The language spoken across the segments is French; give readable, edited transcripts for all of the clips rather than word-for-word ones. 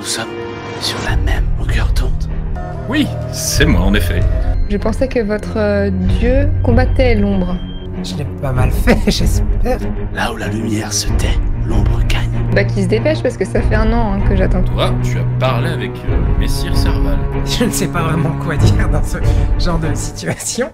sommes sur la même longueur d'onde. Oui, c'est moi en effet. Je pensais que votre dieu combattait l'ombre. Je l'ai pas mal fait, j'espère. Là où la lumière se tait, l'ombre gagne. Bah qu'il se dépêche parce que ça fait 1 an que j'attends. Toi, tu as parlé avec Messire Serval. Je ne sais pas vraiment quoi dire dans ce genre de situation.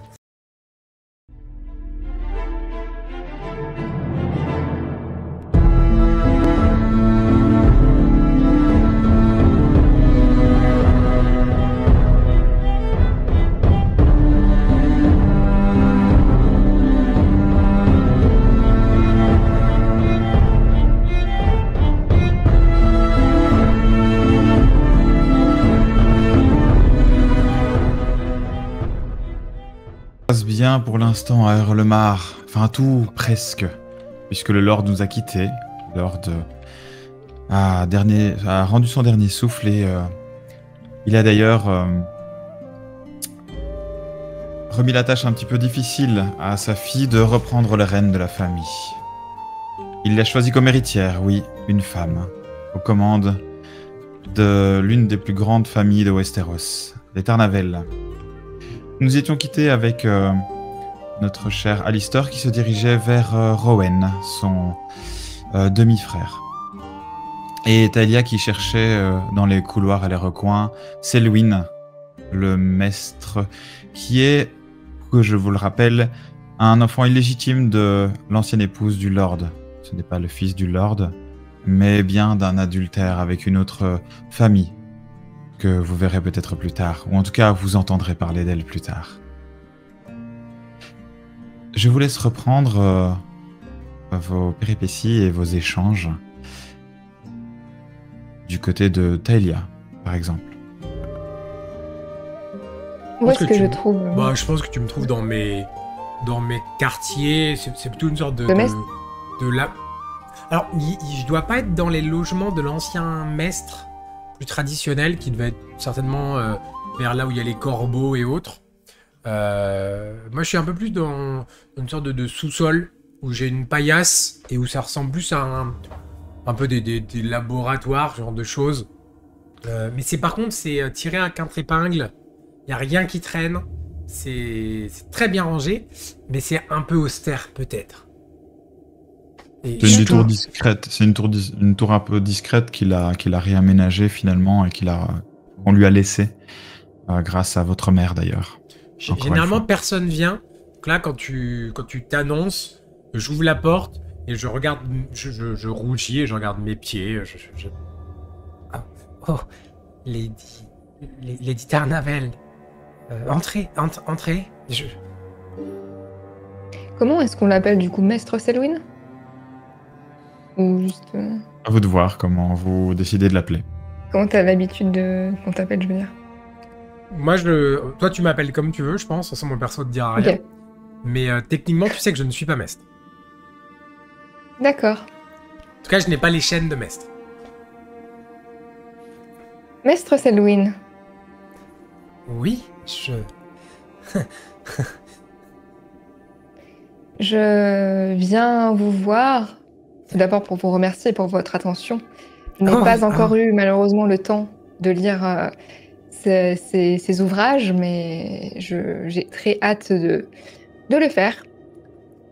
Bien pour l'instant à Erlemar, enfin tout presque, puisque le Lord nous a quittés. Le Lord a rendu son dernier souffle et il a d'ailleurs remis la tâche un petit peu difficile à sa fille de reprendre les rênes de la famille. Il l'a choisie comme héritière, oui, une femme, aux commandes de l'une des plus grandes familles de Westeros, les Tarnavels. Nous étions quittés avec notre cher Alistair qui se dirigeait vers Rowan, son demi-frère. Et Talia qui cherchait dans les couloirs et les recoins Selwyn, le maître, qui est, que je vous le rappelle, un enfant illégitime de l'ancienne épouse du Lord. Ce n'est pas le fils du Lord, mais bien d'un adultère avec une autre famille, que vous verrez peut-être plus tard, ou en tout cas vous entendrez parler d'elle plus tard. Je vous laisse reprendre vos péripéties et vos échanges du côté de Taelia, par exemple. Où est-ce que je trouve Bah, je pense que tu me trouves dans mes quartiers. C'est plutôt une sorte de la. Alors, je dois pas être dans les logements de l'ancien maître plus traditionnel, qui devait être certainement vers là où il y a les corbeaux et autres. Moi, je suis un peu plus dans une sorte de sous-sol où j'ai une paillasse et où ça ressemble plus à un peu des laboratoires, ce genre de choses. Mais par contre, c'est tiré à quatre-épingles. Il n'y a rien qui traîne. C'est très bien rangé, mais c'est un peu austère, peut-être. C'est une tour discrète. C'est une tour un peu discrète qu'il a réaménagée finalement et qu'on lui a laissée grâce à votre mère d'ailleurs. Généralement, personne vient. Donc là, quand tu t'annonces, j'ouvre la porte et je regarde, je rougis et je regarde mes pieds. Oh, Lady Tarnavel. Entrez. Comment est-ce qu'on l'appelle du coup, Maître Selwyn? Ou juste... À vous de voir comment vous décidez de l'appeler. Comment t'as l'habitude qu'on t'appelle, je veux dire? Moi, toi, tu m'appelles comme tu veux, je pense. De toute façon, mon perso te dira rien. Okay. Mais techniquement, tu sais que je ne suis pas maître. D'accord. En tout cas, je n'ai pas les chaînes de maître. Maître Selwyn. Oui, Je viens vous voir, tout d'abord pour vous remercier pour votre attention. Je n'ai pas encore eu malheureusement le temps de lire ces ouvrages, mais j'ai très hâte de le faire.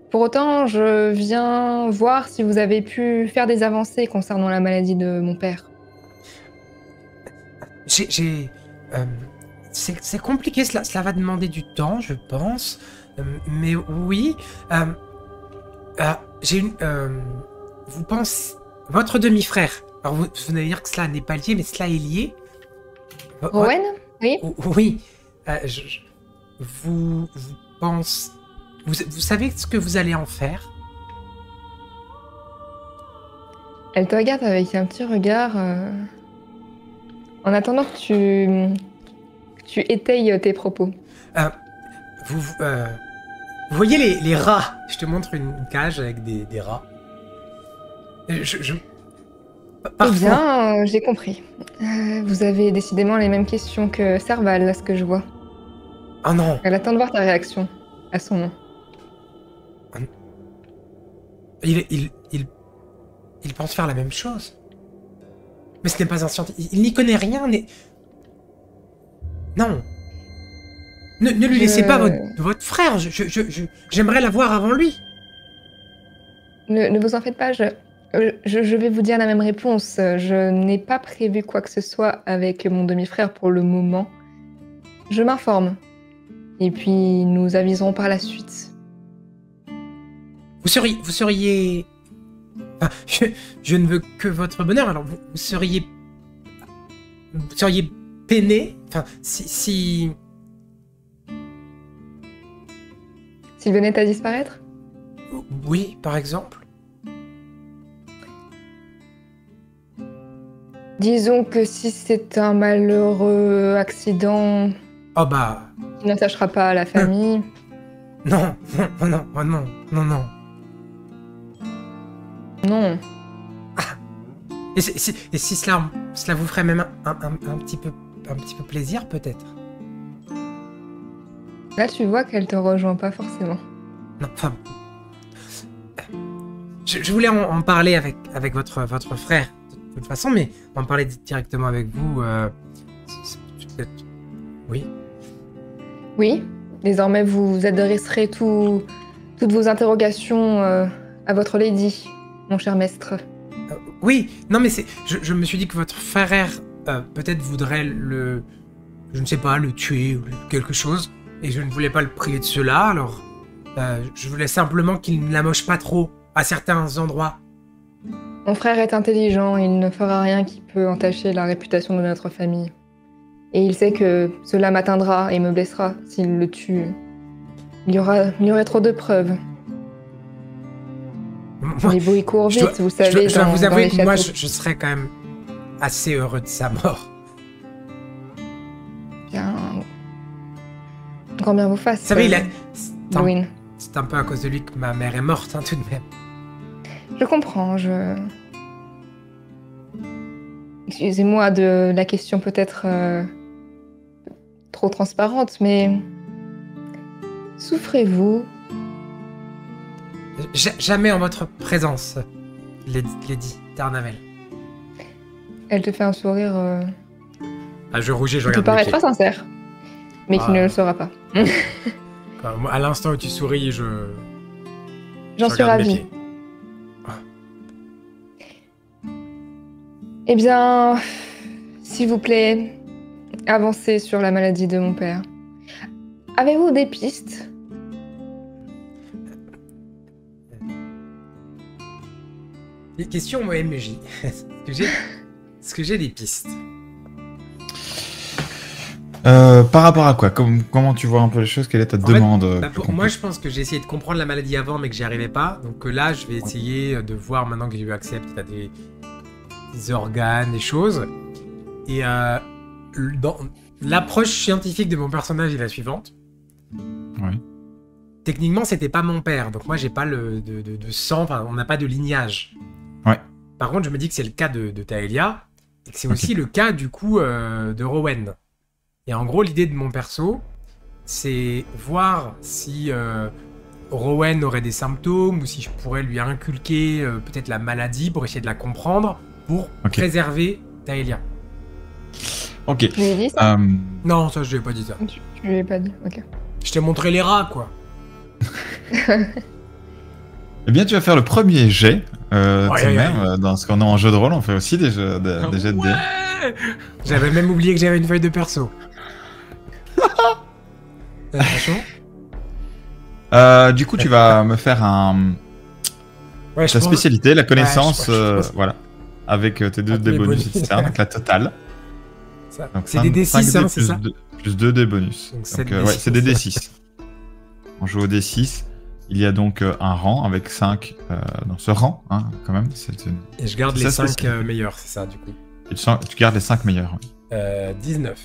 Pour autant, je viens voir si vous avez pu faire des avancées concernant la maladie de mon père. C'est compliqué, cela va demander du temps, je pense. Mais oui. J'ai une. Vous pensez. Votre demi-frère. Alors, vous allez dire que cela n'est pas lié, mais cela est lié. Rowan? Oui. Oui. Vous pensez. Vous savez ce que vous allez en faire? Elle te regarde avec un petit regard. En attendant que tu étayes tes propos. Vous voyez les rats? Je te montre une cage avec des rats. Eh bien, j'ai compris. Vous avez décidément les mêmes questions que Serval, là, ce que je vois. Oh non! Elle attend de voir ta réaction à son nom. Il pense faire la même chose. Mais ce n'est pas un scientifique. Il n'y connaît rien. Non. Ne lui laissez pas votre frère. J'aimerais la voir avant lui. Ne vous en faites pas. Je vais vous dire la même réponse. Je n'ai pas prévu quoi que ce soit avec mon demi-frère pour le moment. Je m'informe. Et puis, nous aviserons par la suite. Vous seriez... Enfin, je ne veux que votre bonheur. Alors, vous seriez peiné. Enfin, s'il venait à disparaître? Oui, par exemple. Disons que si c'est un malheureux accident... Oh bah... qui n'attachera pas à la famille... Non. Non. Ah. Et si cela vous ferait même un petit peu plaisir, peut-être. Là, tu vois qu'elle te rejoint pas forcément. Non, enfin... Je voulais en parler avec votre frère, de toute façon, mais en parler directement avec vous... peut-être... Oui. Oui. Désormais, vous adresserez toutes vos interrogations à votre lady, mon cher maître. Oui, non mais je me suis dit que votre frère peut-être voudrait je ne sais pas, le tuer ou quelque chose, et je ne voulais pas le prier de cela, alors je voulais simplement qu'il ne la moche pas trop à certains endroits. Mon frère est intelligent, il ne fera rien qui peut entacher la réputation de notre famille. Et il sait que cela m'atteindra et me blessera s'il le tue. Il y aurait trop de preuves. Les bruits courent vite, vous savez. Je dois vous avouer que moi, je serais quand même assez heureux de sa mort. Bien. Grand bien vous fasse. Vous savez, Louine. C'est un peu à cause de lui que ma mère est morte, hein, tout de même. Je comprends, Excusez-moi de la question peut-être trop transparente, mais... Souffrez-vous? Jamais en votre présence, Lady Darnavelle. Elle te fait un sourire... je rougis, je regarde. Qui paraîtra sincère, mais qui ne le sera pas. À l'instant où tu souris, J'en suis ravie. Eh bien, s'il vous plaît, avancez sur la maladie de mon père. Avez-vous des pistes? Question MJ. Est-ce que j'ai des pistes? Par rapport à quoi? Comment tu vois un peu les choses? Quelle est ta demande? Moi, je pense que j'ai essayé de comprendre la maladie avant, mais que j'y arrivais pas. Donc là, je vais essayer de voir, maintenant que j'ai eu accès à des organes, des choses. Et l'approche scientifique de mon personnage est la suivante. Oui. Techniquement, c'était pas mon père, donc moi j'ai pas de sang, enfin on n'a pas de lignage. Ouais. Par contre, je me dis que c'est le cas de Taelia, et que c'est aussi le cas du coup de Rowan. Et en gros, l'idée de mon perso, c'est voir si Rowan aurait des symptômes, ou si je pourrais lui inculquer peut-être la maladie pour essayer de la comprendre, pour préserver Taelia. Ok. Tu lui as dit ça? Non, ça je lui ai pas dit ça. Tu lui as pas dit, ok. Je t'ai montré les rats, quoi. Eh bien, tu vas faire le premier jet. Dans ce qu'on a en jeu de rôle, on fait aussi des jets de dés. J'avais même oublié que j'avais une feuille de perso. Du coup, tu vas me faire ta spécialité, la connaissance, voilà, avec tes 2 dés bonus, etc. Donc la totale. C'est des D6, hein, c'est ça? Plus 2 dés bonus. Donc c'est des D6. On joue au D6. Il y a donc un rang avec 5 dans ce rang, hein, quand même. Et je garde les 5 meilleurs, c'est ça, du coup. Et tu gardes les 5 meilleurs. Oui. 19.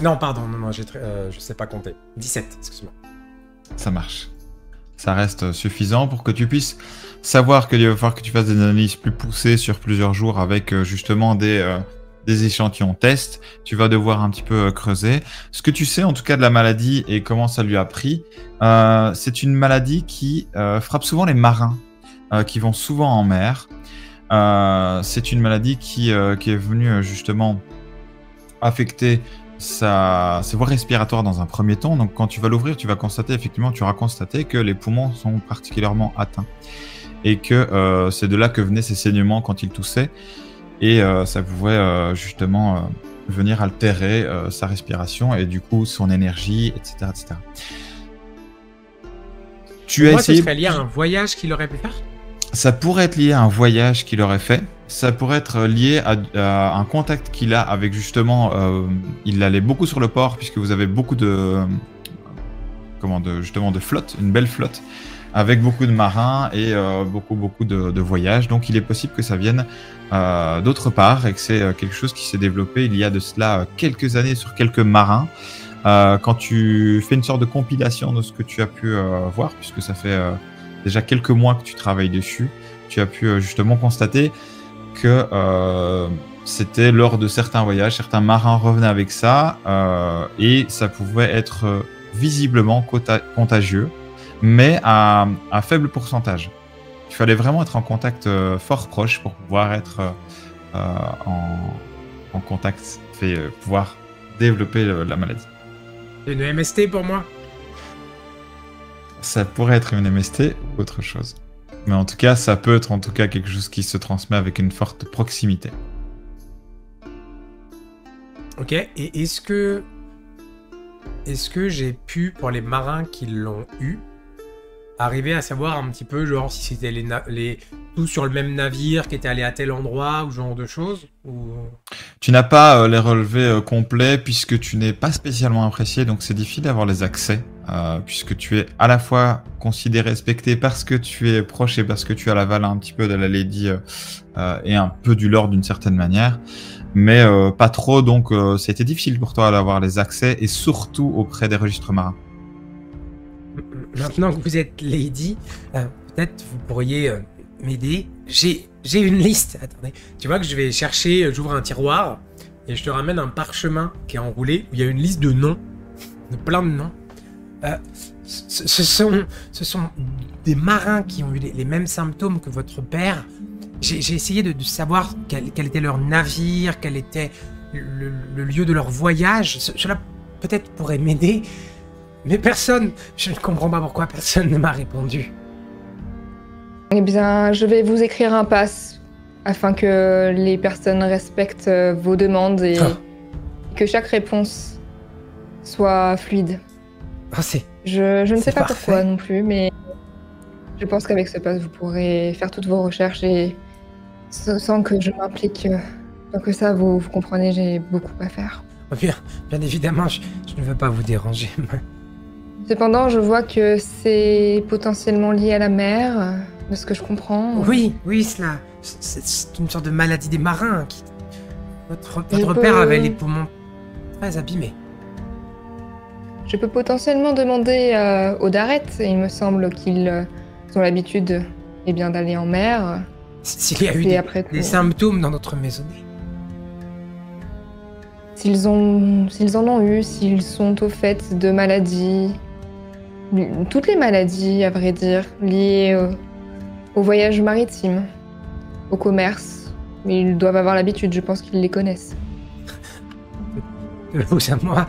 Non, pardon, non, je sais pas compter. 17, excuse-moi. Ça marche. Ça reste suffisant pour que tu puisses savoir qu'il va falloir que tu fasses des analyses plus poussées sur plusieurs jours avec justement des échantillons test. Tu vas devoir un petit peu creuser. Ce que tu sais en tout cas de la maladie et comment ça lui a pris, c'est une maladie qui frappe souvent les marins qui vont souvent en mer. C'est une maladie qui est venue justement affecter ses voies respiratoires dans un premier temps. Donc quand tu vas l'ouvrir, tu vas constater, effectivement, tu auras constaté que les poumons sont particulièrement atteints. Et que c'est de là que venaient ces saignements quand il toussait. Et ça pouvait justement venir altérer sa respiration et du coup son énergie, etc. etc. Tu as essayé... ce serait lié à un voyage qu'il aurait pu faire? Ça pourrait être lié à un voyage qu'il aurait fait. Ça pourrait être lié à un contact qu'il a avec justement... il allait beaucoup sur le port puisque vous avez beaucoup de... justement de flotte, une belle flotte, avec beaucoup de marins et beaucoup de voyages. Donc il est possible que ça vienne d'autre part et que c'est quelque chose qui s'est développé il y a de cela quelques années sur quelques marins. Quand tu fais une sorte de compilation de ce que tu as pu voir, puisque ça fait déjà quelques mois que tu travailles dessus, tu as pu justement constater que c'était lors de certains voyages, certains marins revenaient avec ça et ça pouvait être visiblement contagieux, mais à faible pourcentage. Il fallait vraiment être en contact fort proche pour pouvoir être en contact, pouvoir développer la maladie. C'est une MST pour moi? Ça pourrait être une MST ou autre chose. Mais en tout cas, ça peut être en tout cas quelque chose qui se transmet avec une forte proximité. Ok, et est-ce que j'ai pu, pour les marins qui l'ont eu, arriver à savoir un petit peu, genre, si c'était tous sur le même navire, qui étaient allés à tel endroit, ou ce genre de choses ou... Tu n'as pas les relevés complets, puisque tu n'es pas spécialement apprécié, donc c'est difficile d'avoir les accès, puisque tu es à la fois considéré, respecté, parce que tu es proche et parce que tu as l'aval un petit peu de la Lady, et un peu du Lord d'une certaine manière, mais pas trop, donc c'était difficile pour toi d'avoir les accès, et surtout auprès des registres marins. Maintenant que vous êtes Lady, peut-être vous pourriez m'aider. J'ai une liste. Attendez. Tu vois que je vais chercher, j'ouvre un tiroir et je te ramène un parchemin qui est enroulé où il y a une liste de noms, de plein de noms. Ce sont des marins qui ont eu les mêmes symptômes que votre père. J'ai essayé de savoir quel était leur navire, quel était le lieu de leur voyage. Cela peut-être pourrait m'aider. Mais personne, je ne comprends pas pourquoi personne ne m'a répondu. Eh bien, je vais vous écrire un pass afin que les personnes respectent vos demandes et que chaque réponse soit fluide. Oh, je ne sais pas parfait. pourquoi non plus, mais je pense qu'avec ce pass, vous pourrez faire toutes vos recherches et sans que je m'implique. Tant que ça, vous comprenez, j'ai beaucoup à faire. Bien évidemment, je ne veux pas vous déranger. Cependant, je vois que c'est potentiellement lié à la mer, de ce que je comprends. Oui, cela. C'est une sorte de maladie des marins. Votre père avait les poumons très abîmés. Je peux potentiellement demander aux Darret, et il me semble qu'ils ont l'habitude d'aller en mer. S'il y a eu des symptômes dans notre maisonnée. S'ils en ont eu, s'ils sont au fait de maladies, toutes les maladies, à vrai dire, liées au voyage maritime, au commerce. Mais ils doivent avoir l'habitude, je pense qu'ils les connaissent. De vous à moi,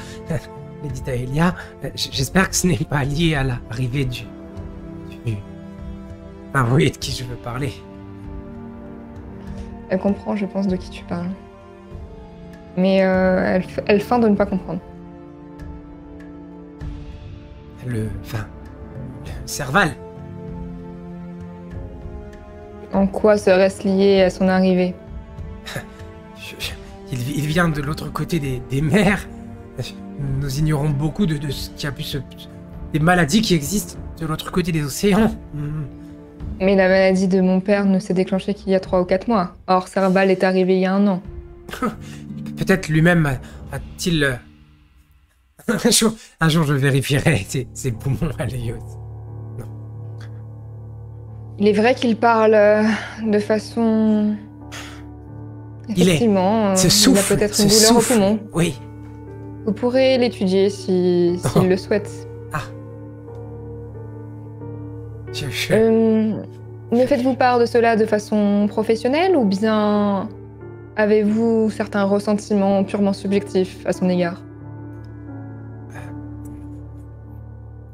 Lady Dahlia, j'espère que ce n'est pas lié à l'arrivée du... Ah, vous voyez de qui je veux parler. Elle comprend, je pense, de qui tu parles. Mais elle feint de ne pas comprendre. Le Serval. En quoi serait-ce lié à son arrivée? Il vient de l'autre côté des mers. Nous ignorons beaucoup de ce qui a pu des maladies qui existent de l'autre côté des océans. Mais la maladie de mon père ne s'est déclenchée qu'il y a 3 ou 4 mois. Or, Serval est arrivé il y a 1 an. Peut-être lui-même a-t-il... Un jour, je vérifierai ses poumons à l'œil. Non. Il est vrai qu'il parle de façon... Effectivement, il a peut-être une douleur au poumon. Oui. Vous pourrez l'étudier s'il le souhaite. Ah. Me faites-vous part de cela de façon professionnelle ou bien avez-vous certains ressentiments purement subjectifs à son égard?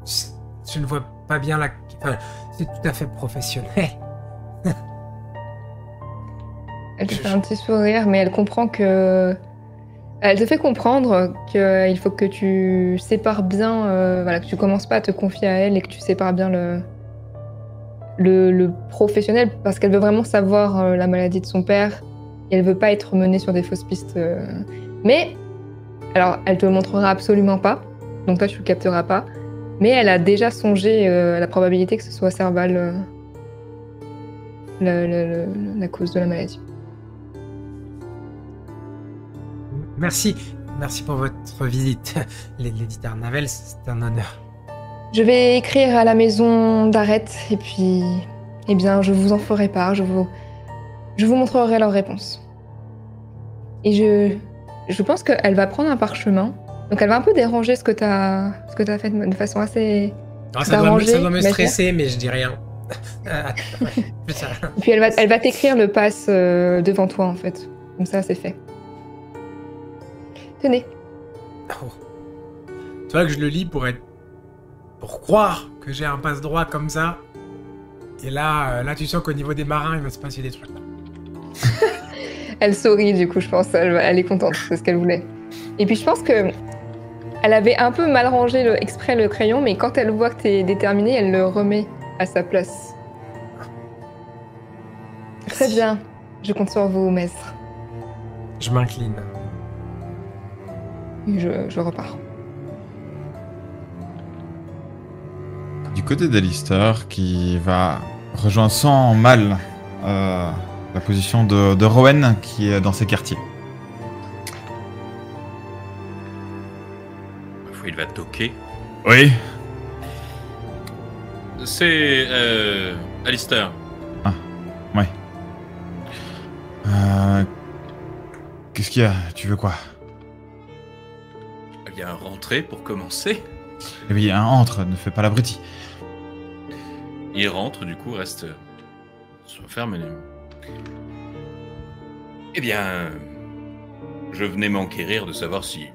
Je ne vois pas bien la... Enfin, c'est tout à fait professionnel. Elle te fait un petit sourire, mais elle comprend que... Elle te fait comprendre qu'il faut que tu sépares bien... voilà, que tu commences pas à te confier à elle et que tu sépares bien le professionnel, parce qu'elle veut vraiment savoir la maladie de son père et elle veut pas être menée sur des fausses pistes. Mais, alors, elle te le montrera absolument pas, donc toi tu le capteras pas, mais elle a déjà songé à la probabilité que ce soit Serval la cause de la maladie. Merci pour votre visite, Lady Tarnavel, c'est un honneur. Je vais écrire à la maison d'Arrête et puis, eh bien, je vous en ferai part, je vous montrerai leur réponse. Et je pense qu'elle va prendre un parchemin, donc elle va un peu déranger ce que t'as fait de façon assez... Non, ça doit me stresser, mais je dis rien. Et puis elle va t'écrire le pass devant toi, en fait. Comme ça, c'est fait. Tenez. Oh. Tu vois que je le lis pour croire que j'ai un passe droit comme ça. Et là tu sens qu'au niveau des marins, il va se passer des trucs. Elle sourit, du coup, je pense. Elle est contente, c'est ce qu'elle voulait. Et puis, je pense que elle avait un peu mal rangé exprès le crayon, mais quand elle voit que t'es déterminée, elle le remet à sa place. Très bien. Je compte sur vous, maître. Je m'incline. Et je repars. Du côté d'Alistair, qui va rejoindre sans mal la position de Rowan, qui est dans ses quartiers. Il va toquer. Oui. C'est Alistair. Ah, ouais. Qu'est-ce qu'il y a? Tu veux quoi? Il y a un rentrée pour commencer. Eh bien, entre, ne fais pas l'abruti. Il rentre, du coup, reste ferme. Eh bien, je venais m'enquérir de savoir si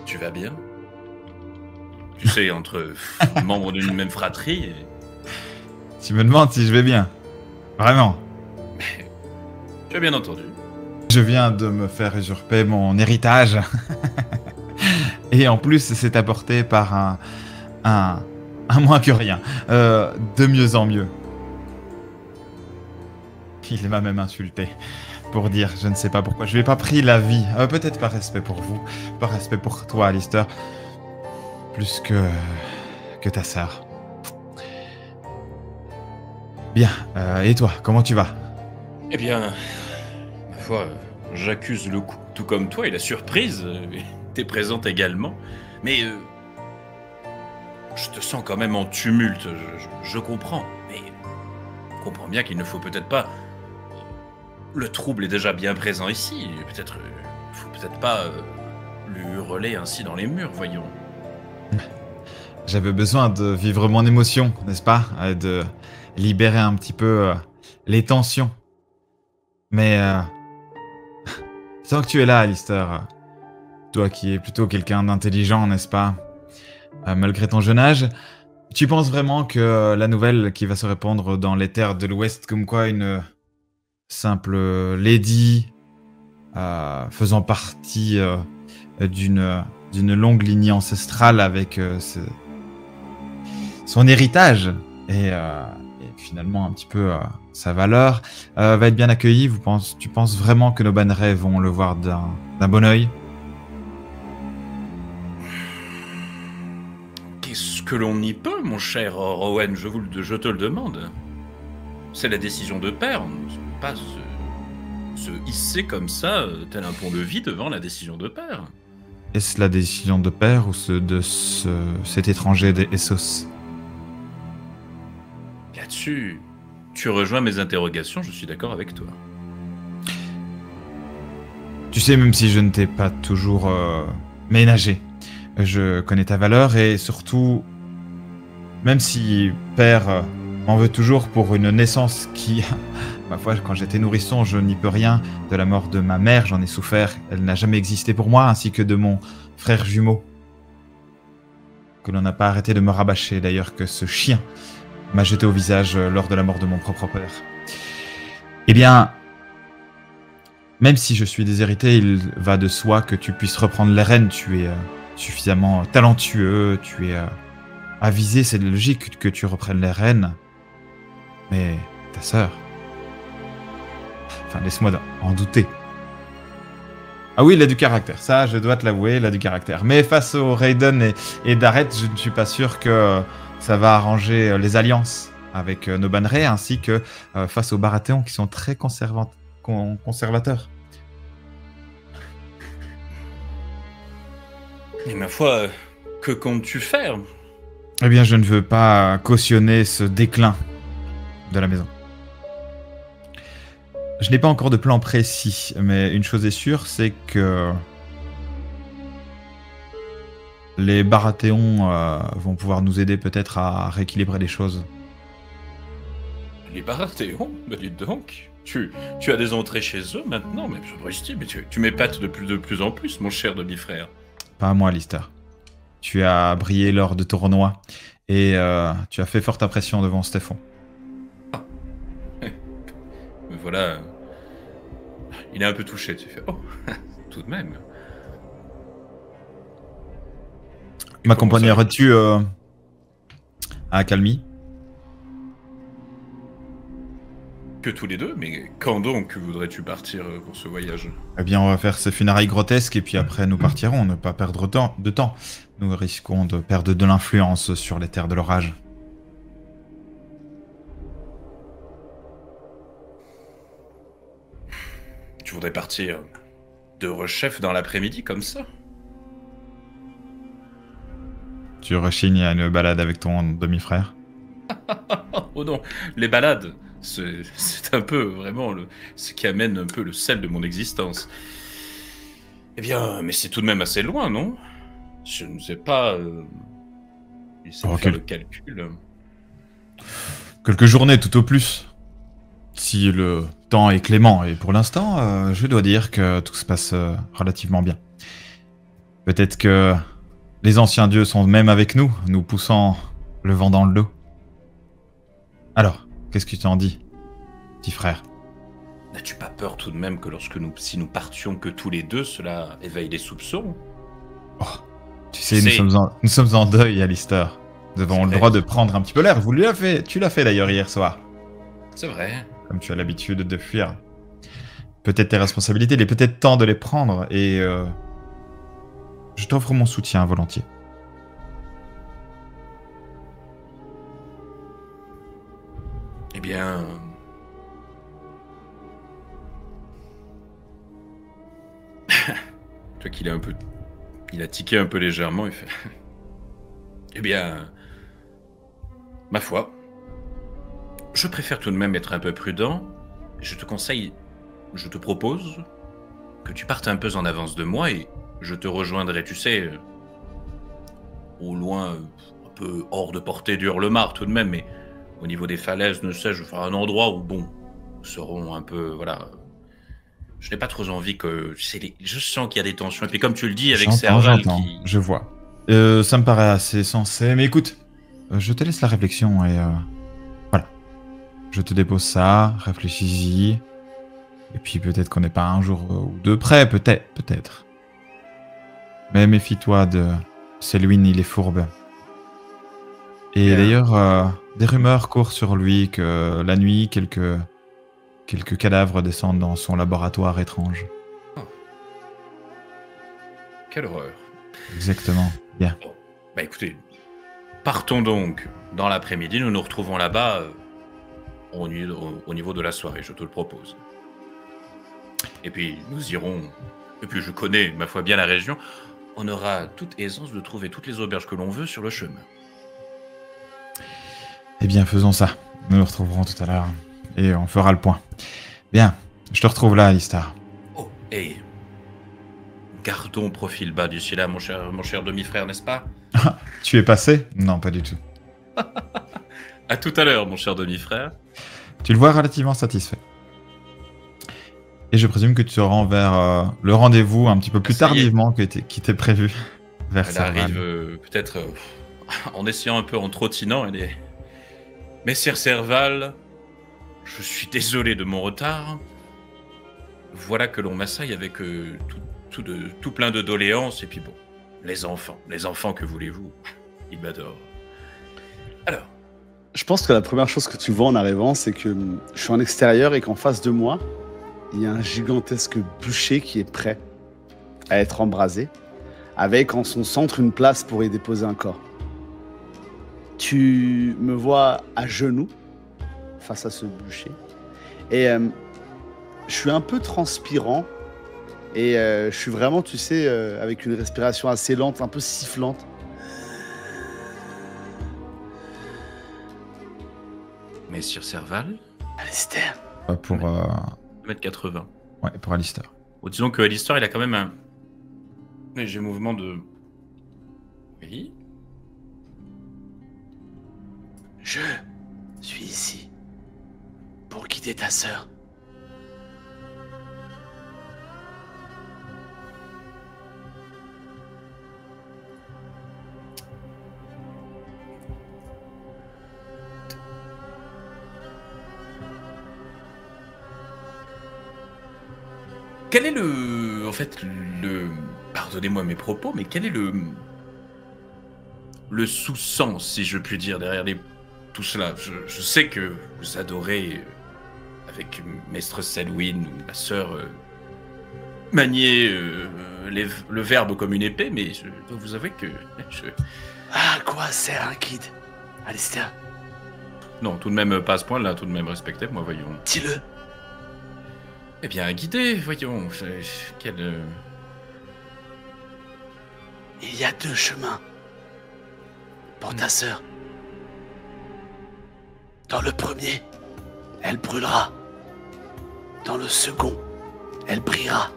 tu vas bien. Tu sais, entre membres d'une même fratrie. Et... Tu me demandes si je vais bien. Vraiment. Tu as bien entendu. Je viens de me faire usurper mon héritage. Et en plus, c'est apporté par un moins que rien. De mieux en mieux. Il m'a même insulté. Pour dire, je ne sais pas pourquoi. Je lui ai pas pris la vie. Peut-être par respect pour vous. Par respect pour toi, Alistair. Plus que ta sœur. Bien. Et toi, comment tu vas? Eh bien, ma foi, j'accuse le coup, tout comme toi, et la surprise. T'es présente également. Mais je te sens quand même en tumulte. Je comprends. Mais je comprends bien qu'il ne faut peut-être pas... Le trouble est déjà bien présent ici. Peut-être... faut peut-être pas lui hurler ainsi dans les murs, voyons. J'avais besoin de vivre mon émotion, n'est-ce pas? De libérer un petit peu les tensions. Mais... tant que tu es là, Alistair, toi qui es plutôt quelqu'un d'intelligent, n'est-ce pas? Malgré ton jeune âge, tu penses vraiment que la nouvelle qui va se répandre dans les terres de l'Ouest, comme quoi une simple lady faisant partie d'une longue lignée ancestrale avec son héritage et finalement un petit peu sa valeur, va être bien accueillie? Tu penses vraiment que nos bannerets vont le voir d'un bon œil? Qu'est-ce que l'on y peut, mon cher Rowan? Je te le demande. C'est la décision de père. On ne peut pas se hisser comme ça, tel un pont-levis devant la décision de père. Est-ce la décision de père ou cet étranger des Essos? Là-dessus, tu rejoins mes interrogations, je suis d'accord avec toi. Tu sais, même si je ne t'ai pas toujours ménagé, je connais ta valeur et surtout, même si père m'en veux toujours pour une naissance qui, ma foi, quand j'étais nourrisson, je n'y peux rien. De la mort de ma mère, j'en ai souffert. Elle n'a jamais existé pour moi, ainsi que de mon frère jumeau. Que l'on n'a pas arrêté de me rabâcher, d'ailleurs, que ce chien m'a jeté au visage lors de la mort de mon propre père. Eh bien, même si je suis déshérité, il va de soi que tu puisses reprendre les rênes. Tu es suffisamment talentueux, tu es avisé, c'est logique que tu reprennes les rênes. Mais ta sœur... Enfin, laisse-moi en douter. Ah oui, il a du caractère, ça, je dois te l'avouer, il a du caractère. Mais face aux Raiden et Dareth, je ne suis pas sûr que ça va arranger les alliances avec nos bannerets, ainsi que face aux Baratheons qui sont très conservateurs. Et ma foi, que comptes-tu faire? Eh bien, je ne veux pas cautionner ce déclin de la maison. Je n'ai pas encore de plan précis, mais une chose est sûre, c'est que les Baratheons vont pouvoir nous aider peut-être à rééquilibrer les choses. Les Baratheons? Bah dites donc, tu as des entrées chez eux maintenant, mais tu m'épates de plus en plus, mon cher demi-frère. Pas à moi, Lister. Tu as brillé lors de tournois et tu as fait forte impression devant Stéphon. Mais voilà, il est un peu touché, tu fais « Oh, tout de même !» M'accompagnerais-tu à Accalmie? Que tous les deux, mais quand donc voudrais-tu partir pour ce voyage? Eh bien, on va faire ces funérailles grotesques et puis après nous partirons, ne pas perdre de temps. Nous risquons de perdre de l'influence sur les terres de l'orage. Tu voudrais partir de rechef dans l'après-midi comme ça? Tu rechignes à une balade avec ton demi-frère? Oh non, les balades, c'est un peu vraiment ce qui amène un peu le sel de mon existence. Eh bien, mais c'est tout de même assez loin, non? Je ne sais pas... Essayer de faire le calcul. Quelques journées tout au plus. Si le temps est clément, et pour l'instant, je dois dire que tout se passe relativement bien. Peut-être que les anciens dieux sont même avec nous, nous poussant le vent dans le dos. Alors, qu'est-ce que tu en dis, petit frère? N'as-tu pas peur tout de même que si nous partions que tous les deux, cela éveille des soupçons? Oh, tu sais, nous sommes en deuil, Alistair. Nous avons le droit de prendre un petit peu l'air. Tu l'as fait d'ailleurs hier soir. C'est vrai. Comme tu as l'habitude de fuir. Peut-être tes responsabilités, il est peut-être temps de les prendre et je t'offre mon soutien volontiers. Eh bien... Toi qu'il est un peu... Il a tiqué un peu légèrement, il fait... Eh bien... Ma foi... Je préfère tout de même être un peu prudent. Je te propose que tu partes un peu en avance de moi et je te rejoindrai, tu sais, au loin, un peu hors de portée du Hurlemar tout de même, mais au niveau des falaises, ne sais-je, enfin un endroit où, bon, nous serons un peu, voilà... Je n'ai pas trop envie que... Je sens qu'il y a des tensions, et puis comme tu le dis, avec Serval qui... Je vois. Ça me paraît assez sensé, mais écoute, je te laisse la réflexion et... Voilà. Je te dépose ça, réfléchis-y. Et puis peut-être qu'on n'est pas un jour ou deux près, peut-être. Mais méfie-toi de Selwyn, il est fourbe. Et d'ailleurs, des rumeurs courent sur lui que la nuit, quelques cadavres descendent dans son laboratoire étrange. Oh. Quelle horreur. Exactement. Bien. Bon. Bah écoutez, partons donc dans l'après-midi, nous nous retrouvons là-bas au niveau de la soirée, je te le propose. Et puis nous irons, et puis je connais ma foi bien la région, on aura toute aisance de trouver toutes les auberges que l'on veut sur le chemin. Eh bien faisons ça, nous nous retrouverons tout à l'heure et on fera le point. Bien, je te retrouve là, Alistar. Oh, et gardons profil bas d'ici là, mon cher demi-frère, n'est-ce pas? Tu es passé? Non, pas du tout. À tout à l'heure, mon cher demi-frère. Tu le vois relativement satisfait. Et je présume que tu te rends vers le rendez-vous un petit peu plus tardivement qui était prévu. Vers Elle Serval. arrive peut-être en essayant un peu en trottinant. Elle est... Messire Serval, je suis désolé de mon retard. Voilà que l'on m'assaille avec tout plein de doléances. Et puis bon, les enfants, que voulez-vous? Ils m'adorent. Alors, Je pense que la première chose que tu vois en arrivant, c'est que je suis en extérieur et qu'en face de moi, il y a un gigantesque bûcher qui est prêt à être embrasé, avec en son centre une place pour y déposer un corps. Tu me vois à genoux face à ce bûcher et je suis un peu transpirant et je suis vraiment, tu sais, avec une respiration assez lente, un peu sifflante. Messire Serval, Alistair, Pour, 1m80. ouais, pour Alistair. Bon, disons que l'histoire, il a quand même un léger mouvement de... Oui. Je suis ici pour guider ta sœur. Quel est le... En fait, le... Pardonnez-moi mes propos, mais quel est le sous-sens, si je puis dire, derrière tout cela? Je sais que vous adorez, avec Maître Selwyn, ou ma sœur, manier le verbe comme une épée, mais je dois vous avouer que À quoi sert un guide, Alistair? Non, tout de même pas à ce point-là, tout de même respectez-moi, voyons. Dis-le. Eh bien, guidez, voyons, quel... Il y a 2 chemins pour ta sœur. Dans le premier, elle brûlera. Dans le second, elle brillera.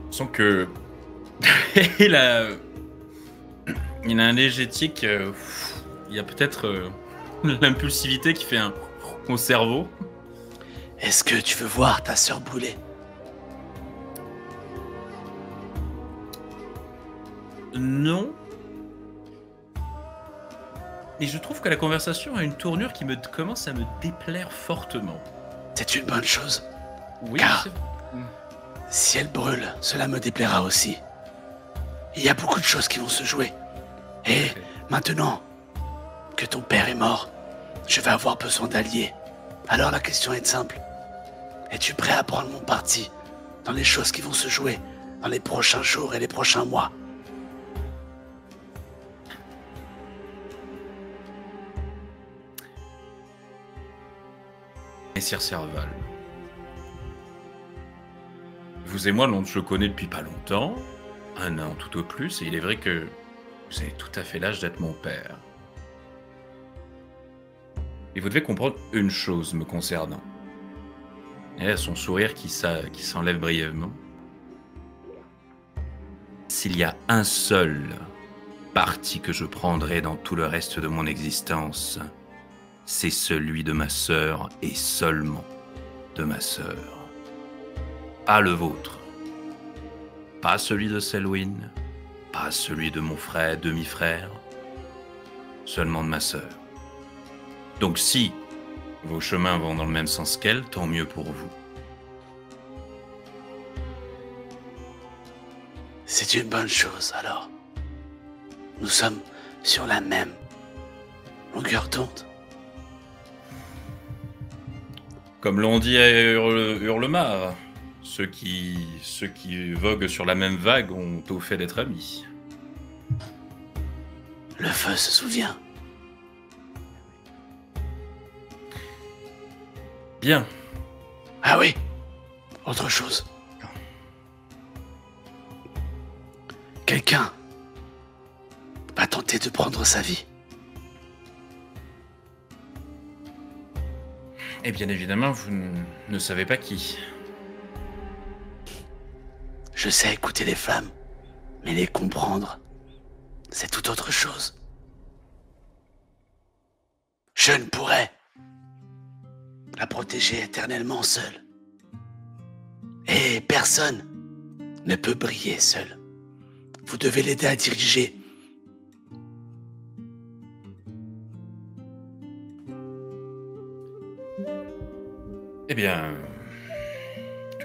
Sans que... il a un léger tic, il y a peut-être l'impulsivité qui fait un au cerveau. Est-ce que tu veux voir ta sœur brûler? Non. Et je trouve que la conversation a une tournure qui commence à me déplaire fortement. C'est une bonne chose. Oui, Car- c'est- Si elle brûle, cela me déplaira aussi. Il y a beaucoup de choses qui vont se jouer. Et maintenant que ton père est mort, je vais avoir besoin d'alliés. Alors la question est simple. Es-tu prêt à prendre mon parti dans les choses qui vont se jouer dans les prochains jours et les prochains mois? Messire Serval. Vous et moi, on se connaît depuis pas longtemps, 1 an tout au plus, et il est vrai que vous avez tout à fait l'âge d'être mon père. Et vous devez comprendre une chose me concernant. Et là, son sourire qui s'enlève brièvement. S'il y a un seul parti que je prendrai dans tout le reste de mon existence, c'est celui de ma sœur et seulement de ma sœur. Pas le vôtre. Pas celui de Selwyn. Pas celui de mon frère, demi-frère. Seulement de ma sœur. Donc si vos chemins vont dans le même sens qu'elle, tant mieux pour vous. C'est une bonne chose alors. Nous sommes sur la même longueur d'onde. Comme l'on dit à Hurlemar, ceux qui voguent sur la même vague ont au fait d'être amis. Le feu se souvient. Bien. Ah oui, autre chose. Quelqu'un va tenter de prendre sa vie. Et bien évidemment, vous ne savez pas qui. Je sais écouter les flammes, Mais les comprendre, c'est tout autre chose. Je ne pourrais la protéger éternellement seule. Et personne ne peut briller seul. Vous devez l'aider à diriger. Eh bien,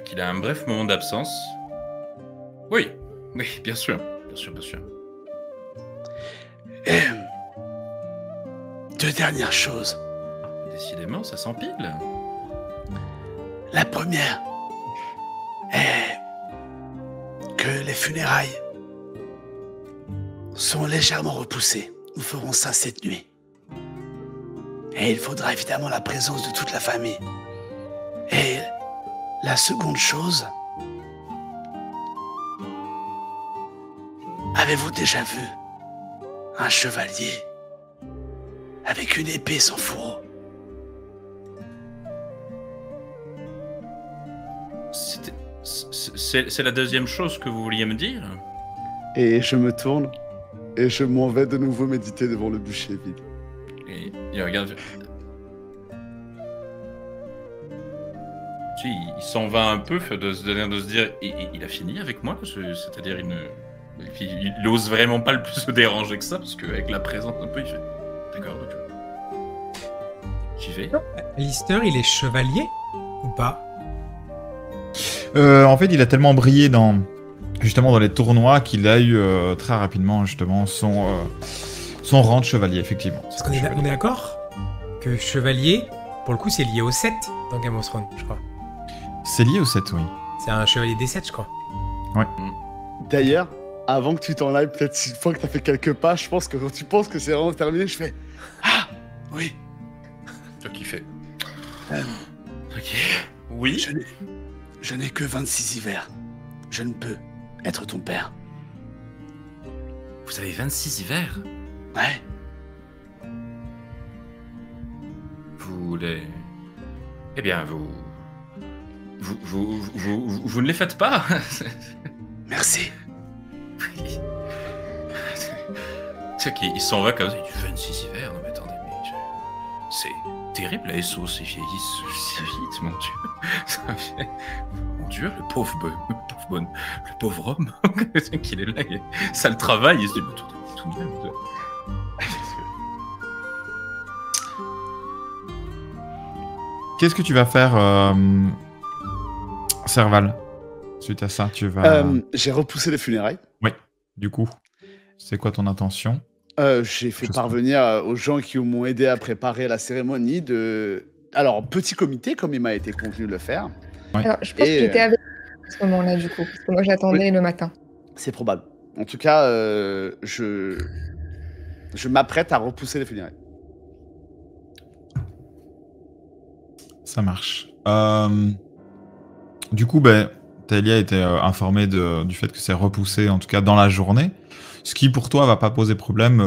qu'il a un bref moment d'absence. Oui, bien sûr, bien sûr, bien sûr. Et... deux dernières choses. Décidément, ça s'empile. La première est que les funérailles sont légèrement repoussées. Nous ferons ça cette nuit. Et il faudra évidemment la présence de toute la famille. Et la seconde chose, avez-vous déjà vu un chevalier avec une épée sans fourreau? C'est la deuxième chose que vous vouliez me dire? Et je me tourne et je m'en vais de nouveau méditer devant le bûcher vide. Et il regarde. Tu sais, il s'en va un peu de se dire, il a fini avec moi, c'est-à-dire il ose vraiment pas le plus se déranger que ça, parce qu'avec la présence un peu, il fait d'accord, donc j'y vais. Alistair, il est chevalier ou pas? En fait, il a tellement brillé justement dans les tournois qu'il a eu très rapidement justement son rang de chevalier, effectivement. Parce qu'on est d'accord que chevalier, pour le coup, c'est lié au 7 dans Game of Thrones, je crois. C'est lié au 7, oui. C'est un chevalier des 7, je crois. Ouais. D'ailleurs, avant que tu t'en ailles, peut-être une fois que t'as fait quelques pas, je pense que quand tu penses que c'est vraiment terminé, je fais ah oui. Toi qui fais. Ok. Oui. Je n'ai que 26 hivers. Je ne peux être ton père. Vous avez 26 hivers? Ouais. Vous les... Eh bien, vous ne les faites pas. Merci. C'est qu'il s'en va comme ça. Il fait 26 hivers. Non mais attendez, c'est terrible, la SO, c'est vieillissent si vite, mon Dieu. Mon Dieu, le pauvre homme qu'il est là, ça le travaille, il se dit tout de même. Qu'est-ce que tu vas faire, Serval? Suite à ça, tu vas... J'ai repoussé les funérailles. Oui, du coup, c'est quoi ton intention? J'ai fait parvenir aux gens qui m'ont aidé à préparer la cérémonie Alors, petit comité, comme il m'a été convenu de le faire. Ouais. Alors, je pense qu'il était avec à ce moment-là, du coup, parce que moi, j'attendais le matin. C'est probable. En tout cas, je m'apprête à repousser les funérailles. Ça marche. Du coup, Taelia a été informée du fait que c'est repoussé, en tout cas dans la journée. Ce qui, pour toi, va pas poser problème.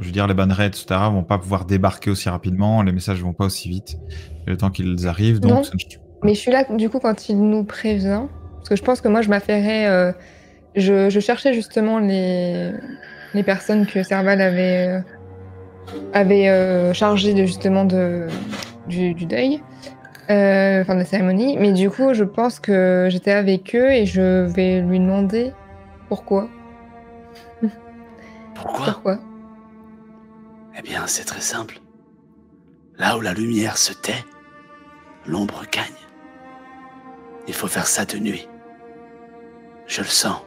Je veux dire, les bannerets, etc., vont pas pouvoir débarquer aussi rapidement. Les messages vont pas aussi vite. Le temps qu'ils arrivent. Donc, mais je suis là, du coup, quand il nous prévient. Parce que je pense que moi, je m'affairais... Je cherchais justement les personnes que Serval avait chargées du deuil. Enfin, de la cérémonie. Mais du coup, je pense que j'étais avec eux et je vais lui demander pourquoi. Pourquoi? Eh bien, c'est très simple. Là où la lumière se tait, l'ombre gagne. Il faut faire ça de nuit. Je le sens.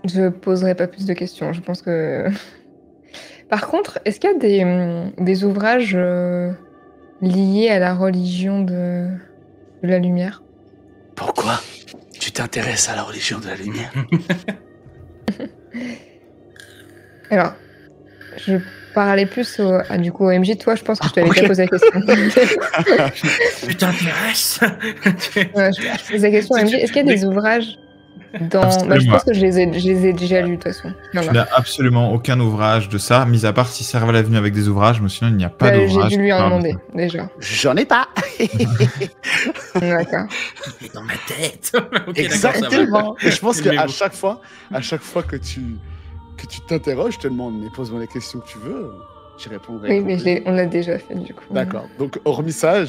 Je poserai pas plus de questions. Je pense que... Par contre, est-ce qu'il y a des ouvrages liés à la religion de la lumière? Pourquoi tu t'intéresses à la religion de la lumière? Alors, je parlais plus du coup au MJ. Toi, je pense que je t'avais déjà posé la question. Tu t'intéresses? Je pose la question au MJ. Est-ce qu'il y a des ouvrages Je pense que je les ai déjà lus, de toute façon. Tu n'as absolument aucun ouvrage de ça, mis à part si Serval est venu avec des ouvrages, mais sinon il n'y a pas d'ouvrage. J'ai dû lui en demander, déjà. J'en ai pas. D'accord. Il est dans ma tête. Okay, exactement. Et je pense qu'à chaque fois que tu t'interroges, je te demande, mais pose-moi les questions que tu veux, j'y répondrai. Oui, mais on l'a déjà fait, du coup. D'accord. Donc, hormis ça,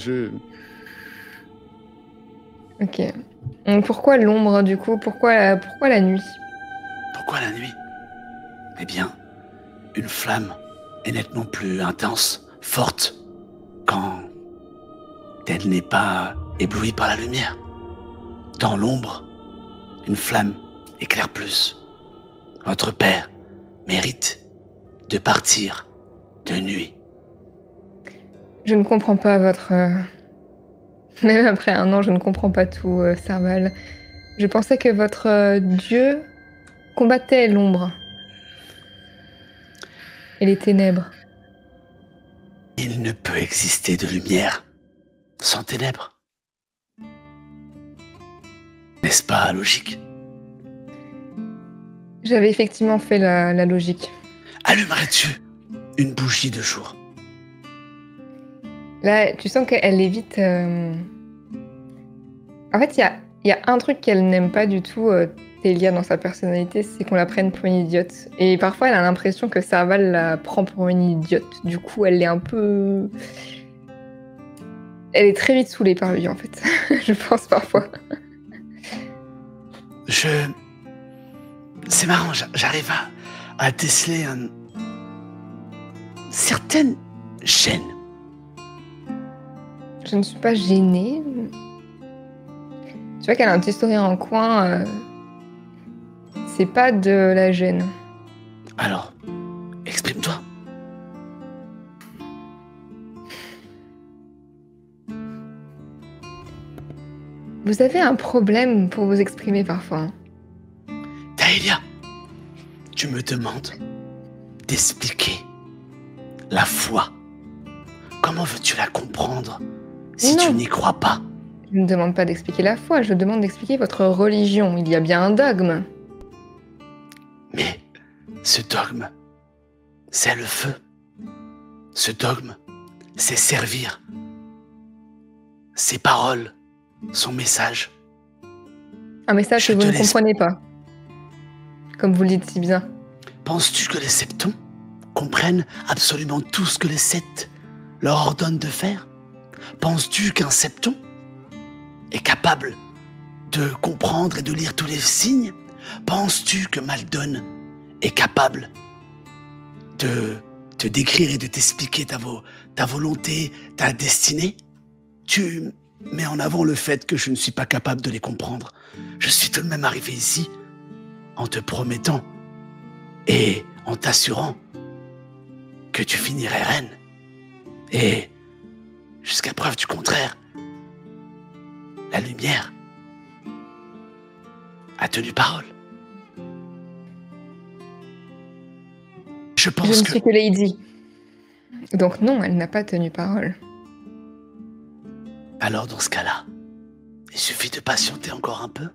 Ok. Pourquoi l'ombre, du coup? Pourquoi la nuit? Pourquoi la nuit? Eh bien, une flamme est nettement plus intense, forte, quand elle n'est pas éblouie par la lumière. Dans l'ombre, une flamme éclaire plus. Votre père mérite de partir de nuit. Je ne comprends pas votre... Même après 1 an, je ne comprends pas tout, Serval. Je pensais que votre dieu combattait l'ombre et les ténèbres. Il ne peut exister de lumière sans ténèbres. N'est-ce pas logique? J'avais effectivement fait la logique. Allumerais-tu une bougie de jour? Là, tu sens qu'elle est vite... En fait, il y a un truc qu'elle n'aime pas du tout, Télia, dans sa personnalité, c'est qu'on la prenne pour une idiote. Et parfois, elle a l'impression que Serval la prend pour une idiote. Du coup, elle est un peu... Elle est très vite saoulée par lui, en fait. Je pense parfois. C'est marrant, j'arrive à déceler une certaine gêne. Je ne suis pas gênée. Tu vois qu'elle a un petit sourire en coin. C'est pas de la gêne. Alors, exprime-toi. Vous avez un problème pour vous exprimer parfois. Taelia, tu me demandes d'expliquer la foi. Comment veux-tu la comprendre si tu n'y crois pas? Je ne demande pas d'expliquer la foi, je demande d'expliquer votre religion. Il y a bien un dogme. Mais ce dogme, c'est le feu. Ce dogme, c'est servir. Ses paroles, son message. Un message que vous ne comprenez pas. Comme vous le dites si bien. Penses-tu que les septons comprennent absolument tout ce que les sept leur ordonnent de faire? Penses-tu qu'un septon est capable de comprendre et de lire tous les signes? Penses-tu que Maldon est capable de te décrire et de t'expliquer ta volonté, ta destinée? Tu mets en avant le fait que je ne suis pas capable de les comprendre. Je suis tout de même arrivé ici en te promettant et en t'assurant que tu finirais reine. Et jusqu'à preuve du contraire, la lumière a tenu parole. Je ne suis que Lady. Donc non, elle n'a pas tenu parole. Alors dans ce cas-là, il suffit de patienter encore un peu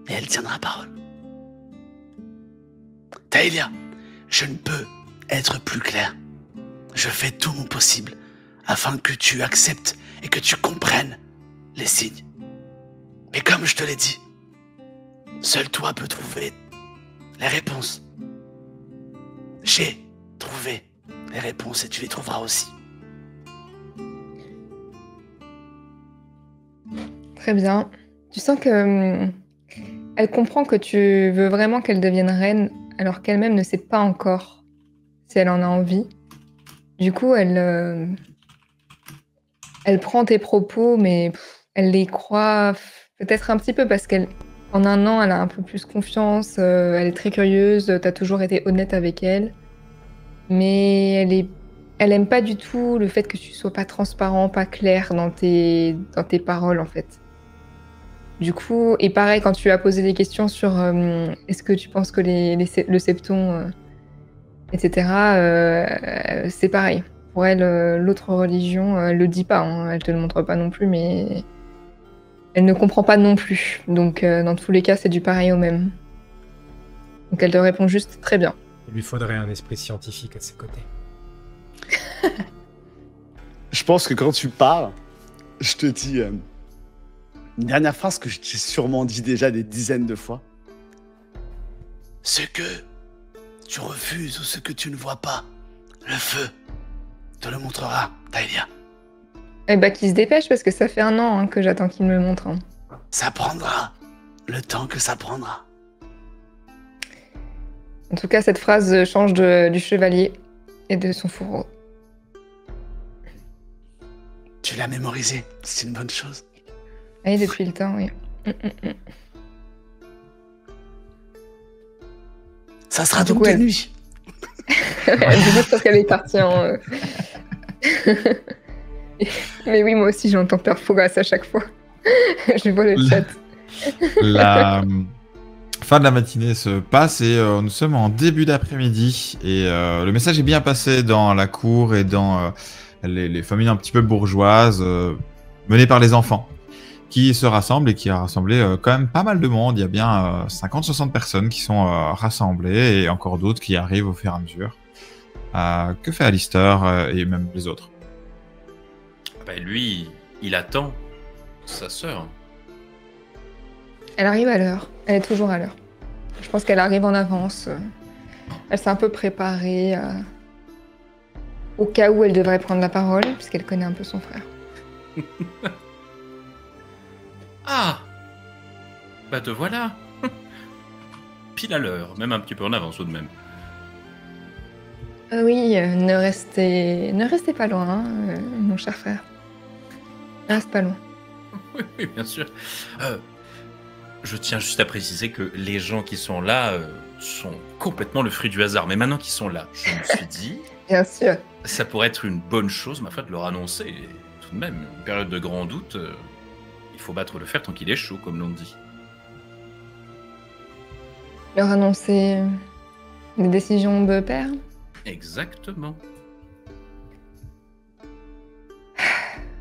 et elle tiendra parole. Taelia, je ne peux être plus clair. Je fais tout mon possible afin que tu acceptes et que tu comprennes les signes. Mais comme je te l'ai dit, seul toi peux trouver les réponses. J'ai trouvé les réponses et tu les trouveras aussi. Très bien. Tu sens que elle comprend que tu veux vraiment qu'elle devienne reine alors qu'elle-même ne sait pas encore si elle en a envie. Du coup, elle prend tes propos, mais elle les croit peut-être un petit peu parce qu'en 1 an, elle a un peu plus confiance, elle est très curieuse, t'as toujours été honnête avec elle. Mais elle aime pas du tout le fait que tu sois pas transparent, pas clair dans tes paroles, en fait. Du coup, et pareil, quand tu lui as posé des questions sur est-ce que tu penses que le septon, etc., c'est pareil. Pour elle, l'autre religion, elle le dit pas, hein, elle te le montre pas non plus, mais Elle ne comprend pas non plus. Donc, dans tous les cas, c'est du pareil au même. Donc, elle te répond juste très bien. Il lui faudrait un esprit scientifique à ses côtés. Je pense que quand tu parles, je te dis une dernière phrase que j'ai sûrement dit déjà des dizaines de fois. Ce que tu refuses ou ce que tu ne vois pas, le feu te le montrera, Dahlia. Eh bah, qu'il se dépêche parce que ça fait 1 an que j'attends qu'il me le montre. Ça prendra le temps que ça prendra. En tout cas, cette phrase change du chevalier et de son fourreau. Tu l'as mémorisé, c'est une bonne chose. Oui, depuis le temps, oui. Ça sera Du donc coup, de elle- nuit. Du coup, parce qu'elle est partie en... Mais oui, moi aussi, j'entends Père Fouras à chaque fois. Je vois le chat. La fin de la matinée se passe et nous sommes en début d'après-midi. Et le message est bien passé dans la cour et dans les familles un petit peu bourgeoises menées par les enfants qui se rassemblent et qui a rassemblé quand même pas mal de monde. Il y a bien 50-60 personnes qui sont rassemblées et encore d'autres qui arrivent au fur et à mesure. Que fait Alistair et même les autres? Bah, lui, il attend sa sœur. Elle arrive à l'heure. Elle est toujours à l'heure. Je pense qu'elle arrive en avance. Elle s'est un peu préparée au cas où elle devrait prendre la parole, puisqu'elle connaît un peu son frère. Ah, bah te voilà. Pile à l'heure, même un petit peu en avance tout de même. Oui, ne restez pas loin, hein, mon cher frère. Ne reste pas loin. Oui, bien sûr. Je tiens juste à préciser que les gens qui sont là sont complètement le fruit du hasard. Mais maintenant qu'ils sont là, je me suis dit, Bien sûr. ça pourrait être une bonne chose, ma foi, de leur annoncer. Et tout de même, une période de grand doute, il faut battre le fer tant qu'il est chaud, comme l'on dit. Leur annoncer les décisions de père. Exactement.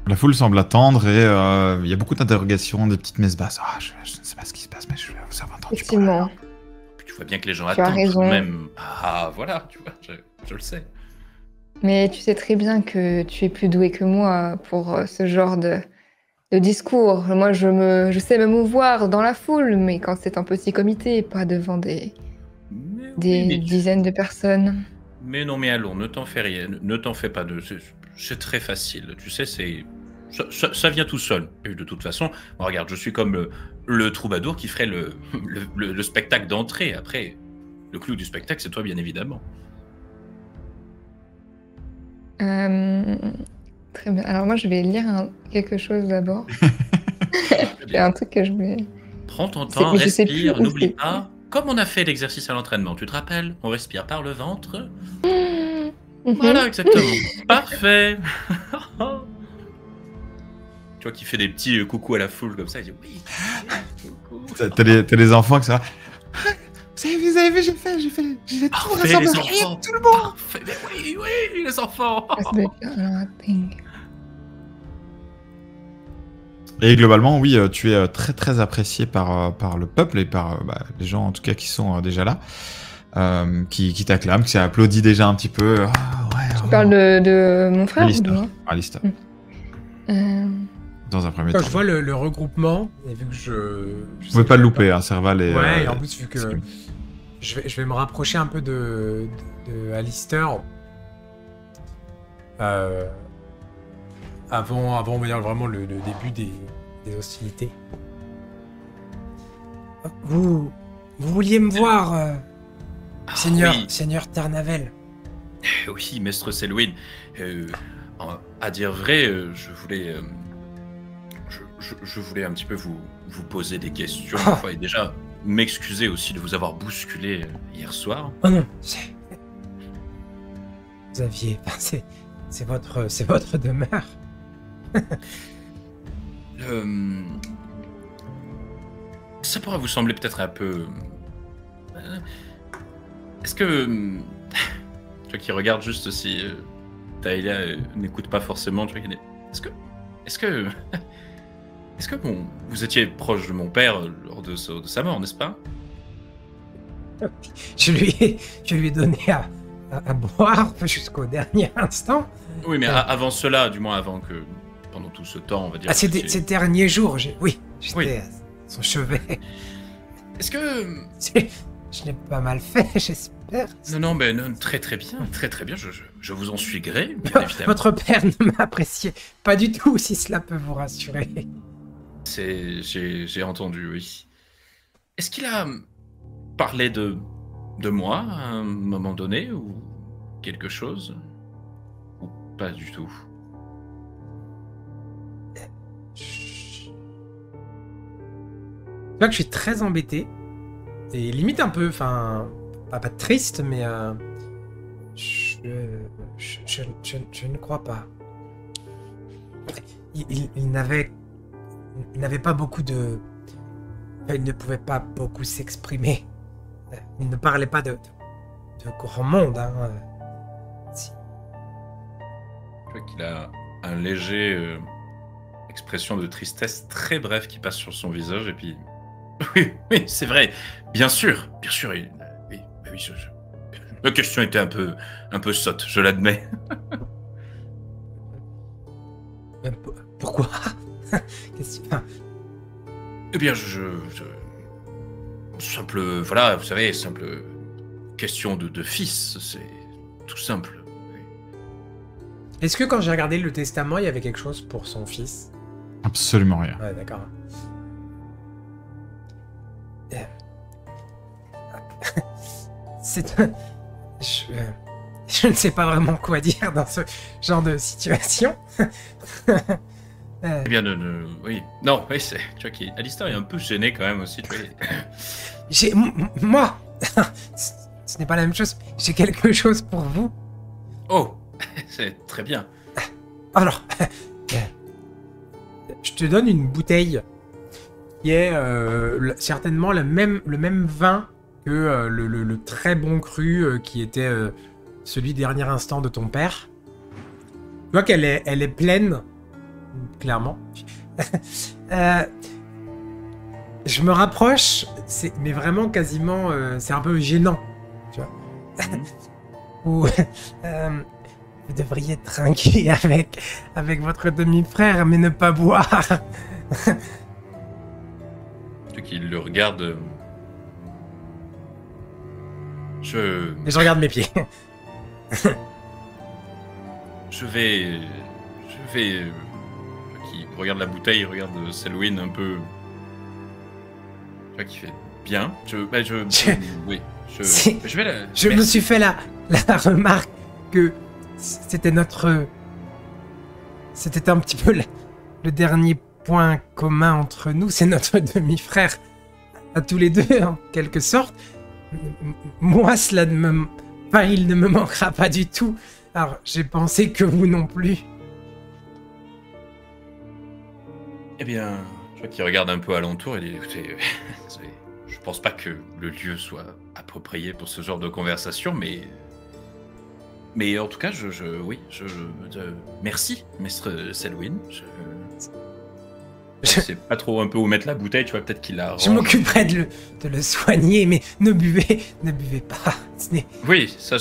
La foule semble attendre et il y a beaucoup d'interrogations, des petites messes basses. Ah, je ne sais pas ce qui se passe, mais je vais vous avoir entendu Effectivement. Puis tu vois bien que les gens Tu as attendent tout raison. de même. Ah, voilà, tu vois, je le sais. Mais tu sais très bien que tu es plus doué que moi pour ce genre de discours. Moi, je sais me mouvoir dans la foule, mais quand c'est un petit comité, pas devant des dizaines de personnes. Mais non, mais allons, ne t'en fais rien, ne t'en fais pas. C'est très facile, tu sais, ça vient tout seul. Et de toute façon, regarde, je suis comme le troubadour qui ferait le spectacle d'entrée. Après, le clou du spectacle, c'est toi, bien évidemment. Très bien. Alors moi, je vais lire quelque chose d'abord. Il y a un truc que je voulais... Prends ton temps, mais je sais plus respire, où n'oublie c'est. pas. Comme on a fait l'exercice à l'entraînement, tu te rappelles? On respire par le ventre. Mhm. Voilà, exactement. Parfait. Tu vois qui fait des petits coucou à la foule comme ça, il dit oui. Coucou. T'as des enfants qui sont là. Vous avez vu, j'ai tout Parfait, les rassemblé. enfants. Tout le monde. Parfait, mais oui, oui, les enfants. Et globalement, oui, tu es très très apprécié par le peuple et par les gens en tout cas qui sont déjà là, qui t'acclament, qui applaudissent déjà un petit peu. Tu parles de mon frère ou de moi? Alistair. Euh, Dans un premier Quand temps. je vois le regroupement, et vu que je Vous pouvez pas le louper, hein, Serval et... Ouais, et en plus, vu que je vais me rapprocher un peu de Alistair. Avant, on va dire vraiment le début des hostilités. Vous vouliez me voir, Seigneur, oui. Seigneur Tarnavel. Oui, Maître Selwyn. À dire vrai, je voulais... Je voulais un petit peu vous poser des questions et déjà m'excuser aussi de vous avoir bousculé hier soir. Oh non, vous aviez... C'est votre demeure. Ça pourrait vous sembler peut-être un peu... Est-ce que... Tu vois qui regarde juste si Dahlia n'écoute pas forcément, tu vois, est-ce que Est-ce que vous étiez proche de mon père lors de sa mort, n'est-ce pas? Je lui ai donné à boire jusqu'au dernier instant. Oui, mais avant cela, du moins avant que... Pendant tout ce temps, on va dire... Ah, ces derniers jours, j'étais Oui. à son chevet. Est-ce que... Je l'ai pas mal fait, j'espère. Non, mais non, très bien, très bien, je vous en suis gré, bien évidemment. Votre père ne m'appréciait pas du tout, si cela peut vous rassurer. J'ai entendu, oui. Est-ce qu'il a parlé de moi à un moment donné, ou quelque chose? Ou pas du tout? Tu vois que je suis très embêté. Et limite un peu, enfin, pas triste, mais je ne crois pas. Il n'avait pas beaucoup de... Il ne pouvait pas beaucoup s'exprimer. Il ne parlait pas de grand monde. Hein. Je vois qu'il a un léger expression de tristesse très bref qui passe sur son visage, et puis... Oui, c'est vrai. Bien sûr. Oui, la question était un peu sotte, je l'admets. Pourquoi? Eh bien, simple, voilà, vous savez, simple question de fils, c'est tout simple. Est-ce que quand j'ai regardé le testament, il y avait quelque chose pour son fils? Absolument rien. Ouais, d'accord. Je ne sais pas vraiment quoi dire dans ce genre de situation. Eh bien, oui. Non, oui, c'est... Tu vois Alistair est un peu gêné quand même aussi, tu vois. Moi ce n'est pas la même chose. J'ai quelque chose pour vous. Oh, c'est très bien. Alors, je te donne une bouteille qui est certainement le même vin que le très bon cru qui était celui dernier instant de ton père. Tu vois qu'elle est pleine, clairement. Je me rapproche, mais vraiment quasiment, c'est un peu gênant, tu vois. Ou vous devriez trinquer avec votre demi-frère, mais ne pas boire. Tu qu'il le regarde. Et je regarde mes pieds. Je vais. Qui regarde la bouteille, il regarde Selwyn un peu. Tu vois, qui fait bien. Je vais la. Je me suis fait la remarque que c'était un petit peu le dernier point commun entre nous, c'est notre demi-frère à tous les deux, en quelque sorte. Moi, il ne me manquera pas du tout. Alors, j'ai pensé que vous non plus. Eh bien, je vois qu'il regarde un peu alentour et dit, écoutez, je pense pas que le lieu soit approprié pour ce genre de conversation, mais en tout cas, merci, maître Selwyn. Je sais pas trop un peu où mettre la bouteille, tu vois, peut-être qu'il la range. Je m'occuperai de le soigner, mais ne buvez pas. Oui, ça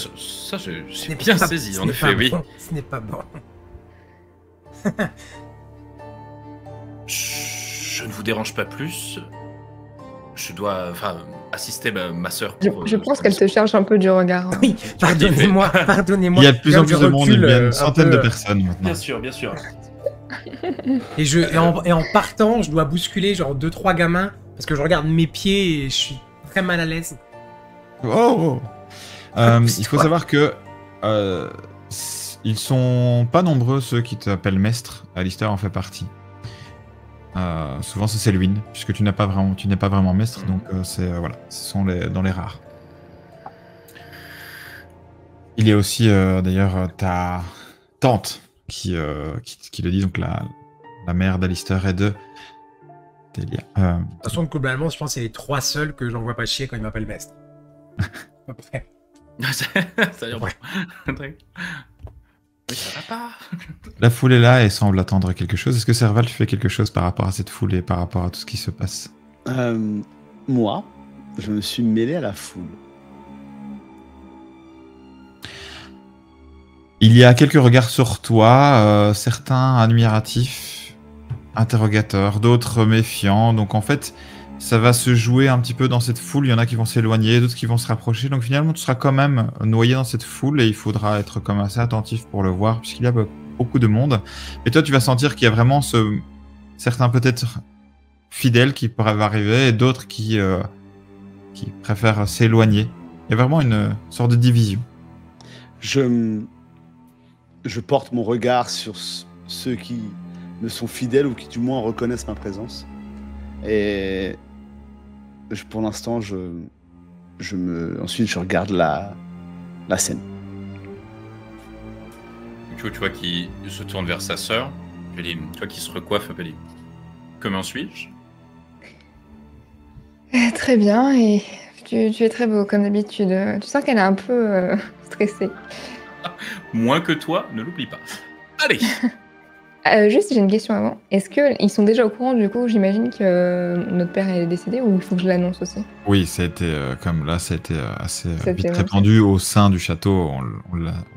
j'ai bien saisi, en effet, oui. Bon, ce n'est pas bon. Je ne vous dérange pas plus. Je dois, assister ma sœur. Je pense qu'elle te cherche un peu du regard. Hein. Oui, pardonnez-moi. Il y a de plus en plus de monde, il y a une centaine de personnes maintenant. Bien sûr. Et en partant, je dois bousculer genre 2-3 gamins parce que je regarde mes pieds et je suis très mal à l'aise. Oh. Il faut savoir que ils sont pas nombreux ceux qui t'appellent maître. Alistair en fait partie. Souvent c'est Selwyn, puisque tu n'es pas vraiment maître, donc voilà, ce sont dans les rares. Il y a aussi d'ailleurs ta tante qui le dit, donc la mère d'Alistair et de Delia. De toute façon, globalement, je pense que c'est les 3 seuls que j'envoie pas chier quand ils m'appellent maître. Ça a l'air bon. Mais ça va pas. La foule est là et semble attendre quelque chose. Est-ce que Serval, tu fais quelque chose par rapport à cette foule et par rapport à tout ce qui se passe? Moi, je me suis mêlé à la foule. Il y a quelques regards sur toi, certains admiratifs, interrogateurs, d'autres méfiants. Donc en fait, ça va se jouer un petit peu dans cette foule. Il y en a qui vont s'éloigner, d'autres qui vont se rapprocher. Donc finalement, tu seras quand même noyé dans cette foule et il faudra être comme assez attentif pour le voir puisqu'il y a beaucoup de monde. Et toi, tu vas sentir qu'il y a vraiment certains peut-être fidèles qui peuvent arriver et d'autres qui préfèrent s'éloigner. Il y a vraiment une sorte de division. Je porte mon regard sur ceux qui me sont fidèles ou qui du moins reconnaissent ma présence. Et pour l'instant, ensuite je regarde la scène. Tu vois qu'il se tourne vers sa sœur. Tu vois qu'il se recoiffe. Elle dit, comment suis-je? Très bien, et tu es très beau comme d'habitude. Tu sens qu'elle est un peu stressée. Moins que toi, ne l'oublie pas. Allez. Juste, j'ai une question avant. Est-ce qu'ils sont déjà au courant, du coup, j'imagine que notre père est décédé, ou il faut que je l'annonce aussi? Oui, ça a été, comme là, ça a été assez vite énoncé. répandu au sein du château.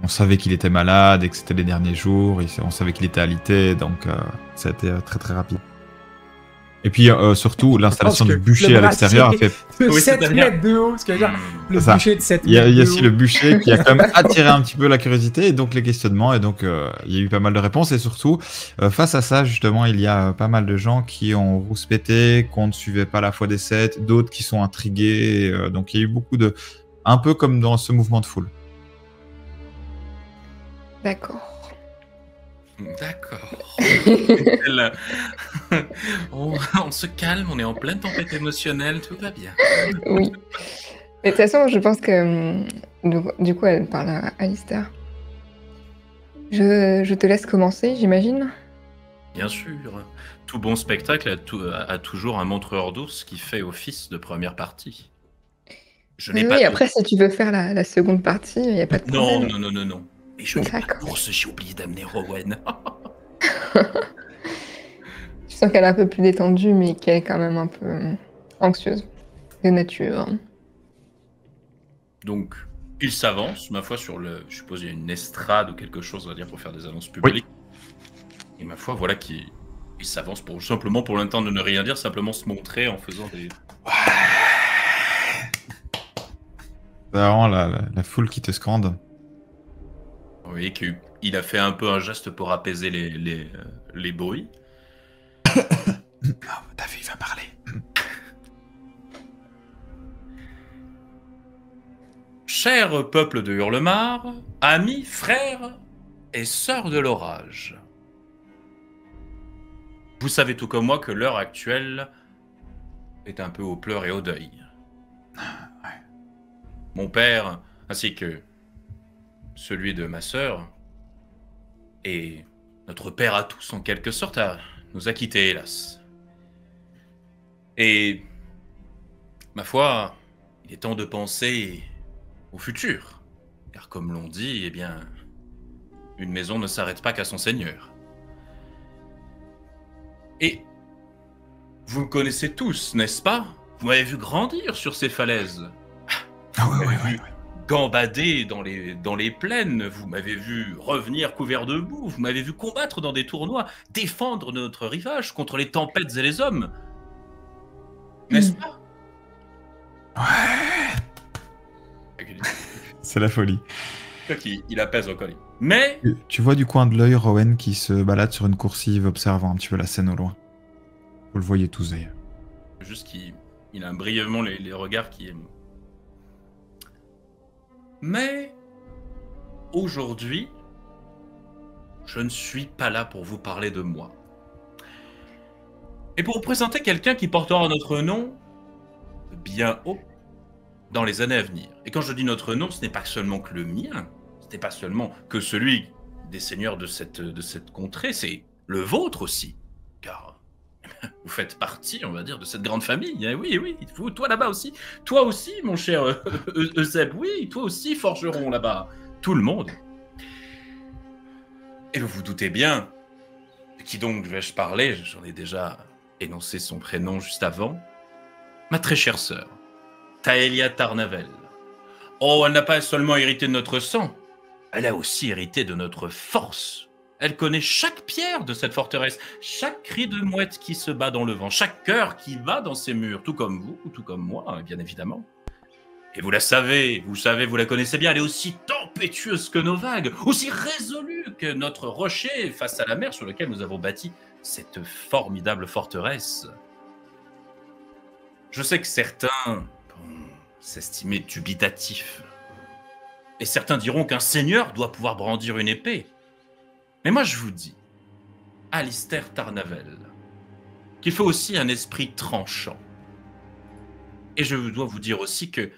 On savait qu'il était malade et que c'était les derniers jours. On savait qu'il était alité, donc ça a été très très rapide. Et puis surtout, l'installation du bûcher à l'extérieur a fait... De Oui, 7 c'est-à-dire- mètres de haut, ce que je veux dire, le C'est ça. bûcher de 7 Il y a mètres de aussi haut. le bûcher qui a quand même attiré un petit peu la curiosité et donc les questionnements. Et donc, il y a eu pas mal de réponses. Et surtout, face à ça, justement, il y a pas mal de gens qui ont rouspété, qu'on ne suivait pas la foi des 7, d'autres qui sont intrigués. Donc, il y a eu beaucoup de... Un peu comme dans ce mouvement de foule. D'accord. D'accord. On se calme, on est en pleine tempête émotionnelle, tout va bien. Oui. Mais de toute façon, je pense que... Du coup, elle parle à Alistair. Je te laisse commencer, j'imagine. Bien sûr. Tout bon spectacle a toujours un montreur d'ours qui fait office de première partie. Je n'ai pas Oui, de- après, si tu veux faire la seconde partie, il n'y a pas de Non, problème. non. Mais je n'ai pas D'accord. d'ours, j'ai oublié d'amener Rowan. Je sens qu'elle est un peu plus détendue, mais qu'elle est quand même un peu anxieuse de nature. Donc, il s'avance, ma foi, sur le... Je suppose qu'il y a une estrade ou quelque chose, on va dire, pour faire des annonces publiques. Et ma foi, voilà qu'il s'avance simplement pour l'instant de ne rien dire, simplement se montrer en faisant des... C'est vraiment la foule qui te scande. Vous voyez qu'il a fait un peu un geste pour apaiser les bruits. David va parler. Cher peuple de Hurlemar, amis, frères et sœurs de l'orage. Vous savez tout comme moi que l'heure actuelle est un peu aux pleurs et au deuil. Mon père, ainsi que celui de ma sœur, et notre père à tous en quelque sorte, nous a quittés, hélas. Et, ma foi, il est temps de penser au futur. Car comme l'on dit, eh bien, une maison ne s'arrête pas qu'à son seigneur. Et vous me connaissez tous, n'est-ce pas? Vous m'avez vu grandir sur ces falaises. Ah Vous m'avez vu gambader dans les plaines, vous m'avez vu revenir couvert de boue, vous m'avez vu combattre dans des tournois, défendre notre rivage contre les tempêtes et les hommes. N'est-ce pas? C'est la folie. Il apaise encore. Mais Tu vois du coin de l'œil Rowan qui se balade sur une coursive observant un petit peu la scène au loin. Vous le voyez tous d'ailleurs. juste qu'il a brièvement les regards qui aiment. Mais aujourd'hui, je ne suis pas là pour vous parler de moi. Et pour vous présenter quelqu'un qui portera notre nom bien haut dans les années à venir. Et quand je dis notre nom, ce n'est pas seulement que le mien, ce n'est pas seulement que celui des seigneurs de cette contrée, c'est le vôtre aussi. Car vous faites partie, on va dire, de cette grande famille. Oui, oui, vous, toi là-bas aussi. Toi aussi, mon cher Euseb. Oui, toi aussi, forgeron là-bas. Tout le monde. Et vous vous doutez bien, de qui donc vais-je parler? J'en ai déjà énoncé son prénom juste avant. Ma très chère sœur, Taelia Tarnavel. Oh, elle n'a pas seulement hérité de notre sang, elle a aussi hérité de notre force. Elle connaît chaque pierre de cette forteresse, chaque cri de mouette qui se bat dans le vent, chaque cœur qui va dans ses murs, tout comme vous, ou tout comme moi, bien évidemment. Et vous la savez, vous la connaissez bien, elle est aussi tempétueuse que nos vagues, aussi résolue que notre rocher face à la mer sur lequel nous avons bâti cette formidable forteresse. Je sais que certains vont s'estimer dubitatifs, et certains diront qu'un seigneur doit pouvoir brandir une épée. Mais moi je vous dis, Alistair Tarnavel, qu'il faut aussi un esprit tranchant. Et je dois vous dire aussi que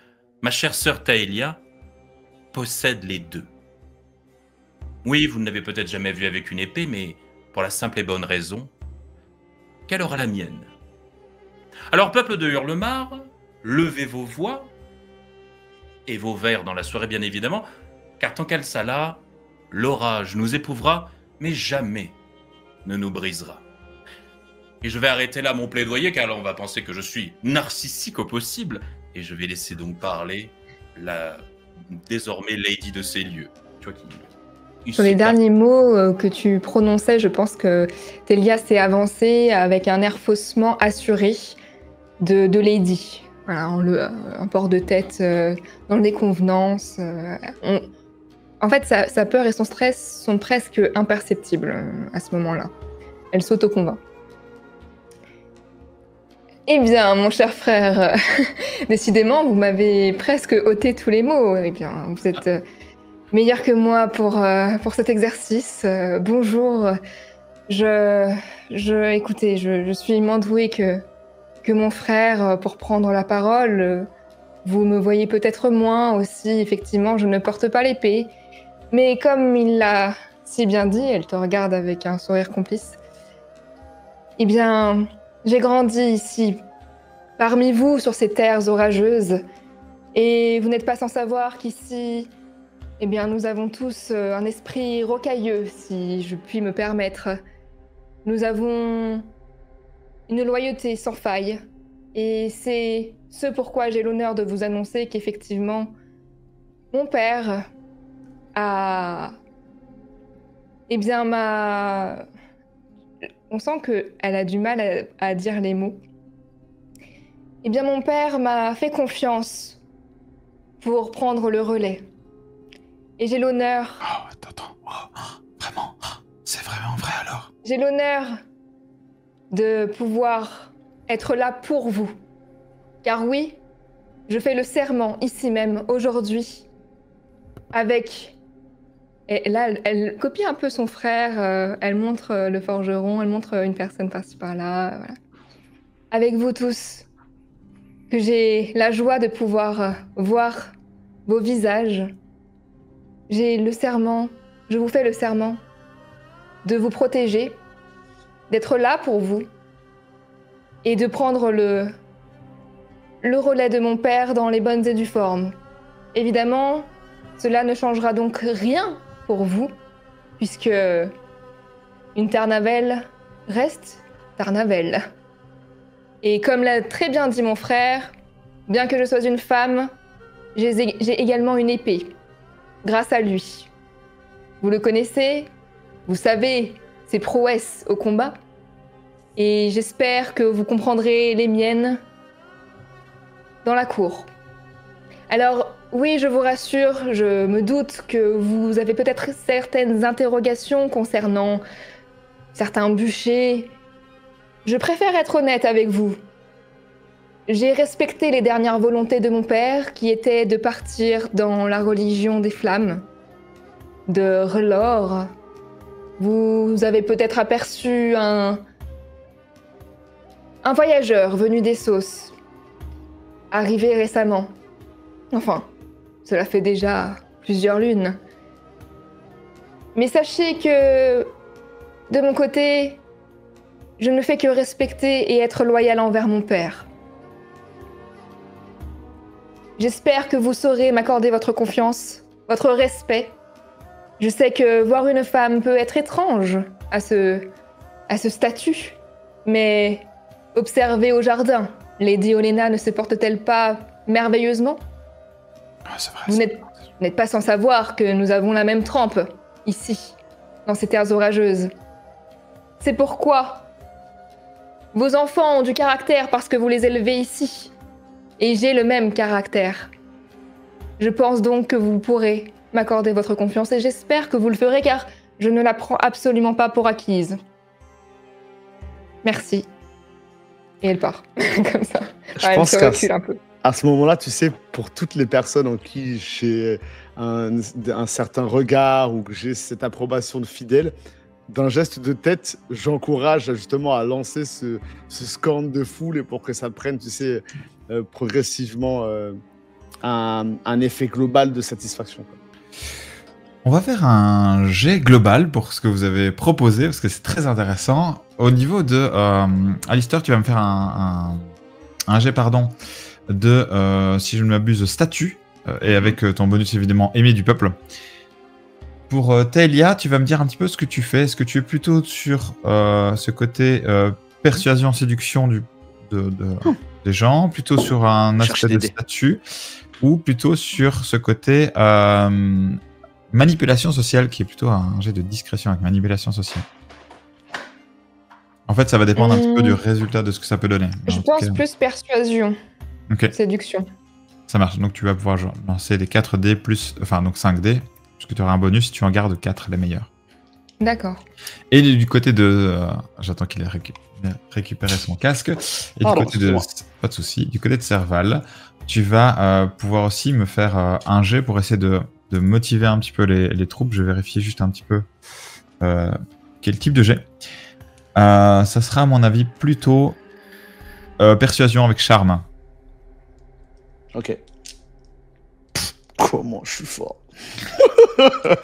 ma chère sœur Taelia possède les deux. Oui, vous ne l'avez peut-être jamais vue avec une épée, mais pour la simple et bonne raison qu'elle aura la mienne. Alors, peuple de Hurlemar, levez vos voix et vos verres dans la soirée, bien évidemment, car tant qu'elle sera là, l'orage nous épouvera, mais jamais ne nous brisera. Et je vais arrêter là mon plaidoyer, car là, on va penser que je suis narcissique au possible, et je vais laisser donc parler la désormais lady de ces lieux. Tu vois, sur les derniers mots que tu prononçais, je pense que Taelia s'est avancée avec un air faussement assuré de lady. Voilà, un port de tête dans le déconvenance. En fait, sa peur et son stress sont presque imperceptibles à ce moment-là. Elle s'auto-convainc. Eh bien, mon cher frère, décidément, vous m'avez presque ôté tous les mots. Eh bien, vous êtes meilleur que moi pour cet exercice. Bonjour. Écoutez, je suis moins douée que mon frère pour prendre la parole. Vous me voyez peut-être moins aussi. Effectivement, je ne porte pas l'épée. Mais comme il l'a si bien dit, elle te regarde avec un sourire complice. Eh bien, j'ai grandi ici, parmi vous, sur ces terres orageuses. Et vous n'êtes pas sans savoir qu'ici, eh bien, nous avons tous un esprit rocailleux, si je puis me permettre. Nous avons une loyauté sans faille. Et c'est ce pourquoi j'ai l'honneur de vous annoncer qu'effectivement, mon père a... Eh bien, on sent qu'elle a du mal à dire les mots. Eh bien, mon père m'a fait confiance pour prendre le relais. Et j'ai l'honneur... Oh, attends. Oh, vraiment? C'est vraiment vrai, alors? J'ai l'honneur de pouvoir être là pour vous. Car oui, je fais le serment, ici même, aujourd'hui, avec... Et là, elle copie un peu son frère, elle montre le forgeron, elle montre une personne par-ci par-là, voilà. Avec vous tous, que j'ai la joie de pouvoir voir vos visages. J'ai le serment, je vous fais le serment de vous protéger, d'être là pour vous, et de prendre le relais de mon père dans les bonnes et dues formes. Évidemment, cela ne changera donc rien pour vous, puisque une Tarnavel reste Tarnavel. Et comme l'a très bien dit mon frère, bien que je sois une femme, j'ai également une épée, grâce à lui. Vous le connaissez, vous savez ses prouesses au combat, et j'espère que vous comprendrez les miennes dans la cour. Alors, oui, je vous rassure, je me doute que vous avez peut-être certaines interrogations concernant certains bûchers. Je préfère être honnête avec vous. J'ai respecté les dernières volontés de mon père, qui étaient de partir dans la religion des flammes, de R'hllor. Vous avez peut-être aperçu un voyageur venu d'Essos, arrivé récemment. Enfin, cela fait déjà plusieurs lunes. Mais sachez que, de mon côté, je ne fais que respecter et être loyal envers mon père. J'espère que vous saurez m'accorder votre confiance, votre respect, Je sais que voir une femme peut être étrange à ce statut, mais observez au jardin. Lady Olenna ne se porte-t-elle pas merveilleusement? C'est vrai. Vous n'êtes pas sans savoir que nous avons la même trempe, ici, dans ces terres orageuses. C'est pourquoi vos enfants ont du caractère parce que vous les élevez ici. Et j'ai le même caractère. Je pense donc que vous pourrez m'accorder votre confiance et j'espère que vous le ferez car je ne la prends absolument pas pour acquise. Merci. Et elle part, comme ça. Je pense elle se recule un peu. À ce moment-là, tu sais, pour toutes les personnes en qui j'ai un certain regard ou que j'ai cette approbation de fidèle, d'un geste de tête, j'encourage justement à lancer ce scan de foule et pour que ça prenne, tu sais, progressivement un effet global de satisfaction. On va faire un jet global pour ce que vous avez proposé, parce que c'est très intéressant. Au niveau de... Alistair, tu vas me faire un jet, de, si je ne m'abuse, statut, et avec ton bonus évidemment aimé du peuple. Pour Taelia, tu vas me dire un petit peu ce que tu fais. Est-ce que tu es plutôt sur ce côté persuasion, séduction des gens, plutôt sur un aspect de statut, ou plutôt sur ce côté manipulation sociale, qui est plutôt un jet de discrétion avec manipulation sociale? En fait, ça va dépendre un petit peu du résultat de ce que ça peut donner. Je pense plus persuasion. Ok. Séduction. Ça marche. Donc, tu vas pouvoir lancer les 4 dés plus... Enfin, donc 5 dés, puisque tu auras un bonus si tu en gardes 4, les meilleurs. D'accord. Et du côté de... J'attends qu'il ait récupéré son casque. Et du côté de... Pas de souci. Du côté de Serval, tu vas pouvoir aussi me faire un jet pour essayer de motiver un petit peu les troupes. Je vais vérifier juste un petit peu quel type de jet. Ça sera, à mon avis, plutôt persuasion avec charme. Ok. Comment je suis fort.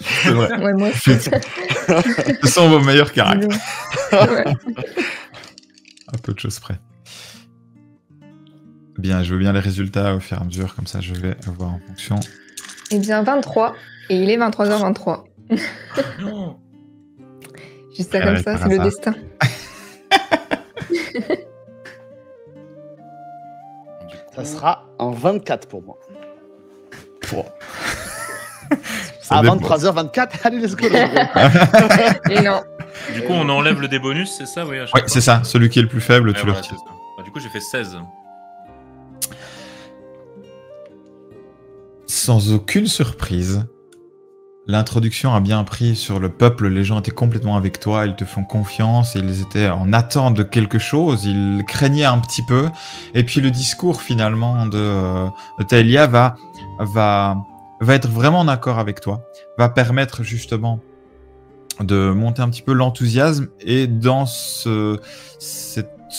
C'est vrai. Ouais, moi aussi. Ce sont vos meilleurs caractères. Ouais. À peu de choses près. Bien, je veux bien les résultats au fur et à mesure, comme ça je vais voir en fonction. Eh bien, 23. Et il est 23h23. Non. Juste ça comme ça, c'est le destin. Ça sera un 24 pour moi. Ça à dépend. 23h24, allez, let's go. Et non. Du coup, on enlève le débonus, c'est ça? Oui, à chaque Ouais, fois. c'est ça. Celui qui est le plus faible, Ouais, tu le voilà, retires. c'est ça. Bah, du coup, j'ai fait 16. Sans aucune surprise, l'introduction a bien pris sur le peuple. Les gens étaient complètement avec toi, ils te font confiance, ils étaient en attente de quelque chose, ils craignaient un petit peu. Et puis le discours finalement de Taelia va être vraiment en accord avec toi, va permettre justement de monter un petit peu l'enthousiasme et dans ce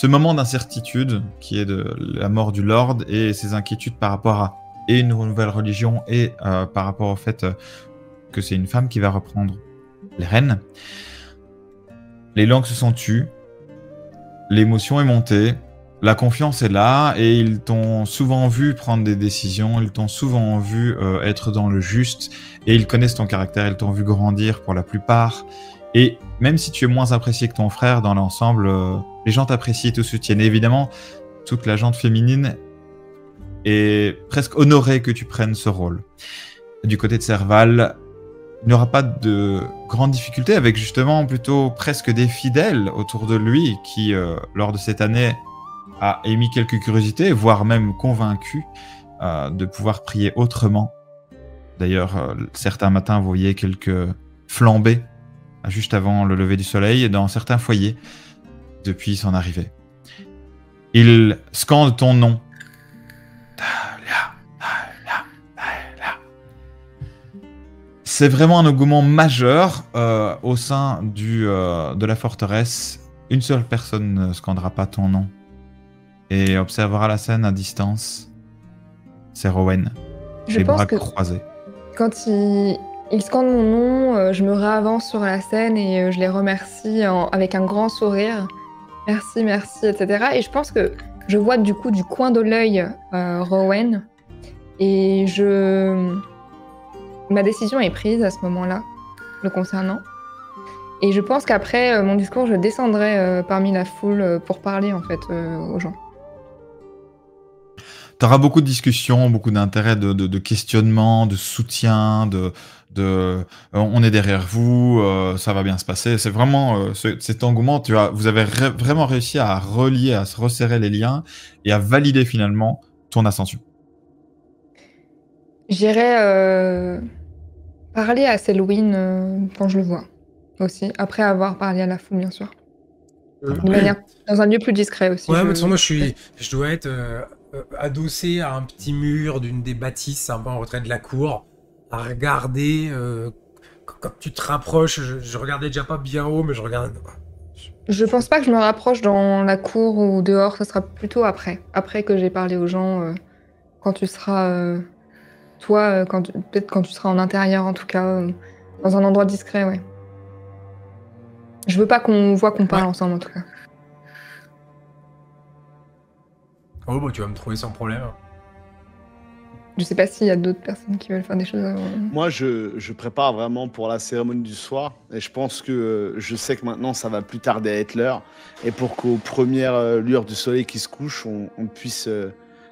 moment d'incertitude qui est de la mort du Lord et ses inquiétudes par rapport à et une nouvelle religion et par rapport au fait que c'est une femme qui va reprendre les rênes. Les langues se sont tues, l'émotion est montée, la confiance est là et ils t'ont souvent vu prendre des décisions, ils t'ont souvent vu être dans le juste et ils connaissent ton caractère, ils t'ont vu grandir pour la plupart. Et même si tu es moins apprécié que ton frère dans l'ensemble, les gens t'apprécient et te soutiennent. Et évidemment, toute la gente féminine est presque honorée que tu prennes ce rôle. Du côté de Serval, il n'y aura pas de grandes difficultés avec justement plutôt presque des fidèles autour de lui qui, lors de cette année, a émis quelques curiosités, voire même convaincu de pouvoir prier autrement. D'ailleurs, certains matins, vous voyez quelques flambées juste avant le lever du soleil dans certains foyers depuis son arrivée. Il scande ton nom. C'est vraiment un engouement majeur au sein de la forteresse. Une seule personne ne scandera pas ton nom et observera la scène à distance. C'est Rowan, Je les pense bras que croisés. quand il scande mon nom, je me réavance sur la scène et je les remercie avec un grand sourire. Merci, merci, etc. Et je pense que je vois du coup du coin de l'œil Rowan et ma décision est prise à ce moment-là. le concernant. Et je pense qu'après mon discours, je descendrai parmi la foule pour parler en fait aux gens. Tu auras beaucoup de discussions, beaucoup d'intérêt, de questionnements, de soutien, on est derrière vous, ça va bien se passer. C'est vraiment cet engouement. Vous avez vraiment réussi à relier, à se resserrer les liens et à valider finalement ton ascension. J'irai parler à Selwyn quand je le vois aussi, après avoir parlé à la foule, bien sûr. De manière, dans un lieu plus discret aussi. Ouais, mais de toute façon, moi, je dois être adossé à un petit mur d'une des bâtisses un peu en retrait de la cour, à regarder. Quand tu te rapproches, je regardais déjà pas bien haut, mais je regarde. Je pense pas que je me rapproche dans la cour ou dehors, ça sera plutôt après. Après que j'ai parlé aux gens, quand tu seras. Toi, peut-être quand tu seras en intérieur, en tout cas, dans un endroit discret, ouais. Je veux pas qu'on voit qu'on parle ensemble, en tout cas. Oh, bah, tu vas me trouver sans problème. Je sais pas s'il y a d'autres personnes qui veulent faire des choses avant. Moi, je prépare vraiment pour la cérémonie du soir. Et je pense que je sais que maintenant, ça va plus tarder à être l'heure. Et pour qu'aux premières lueurs du soleil qui se couche, on puisse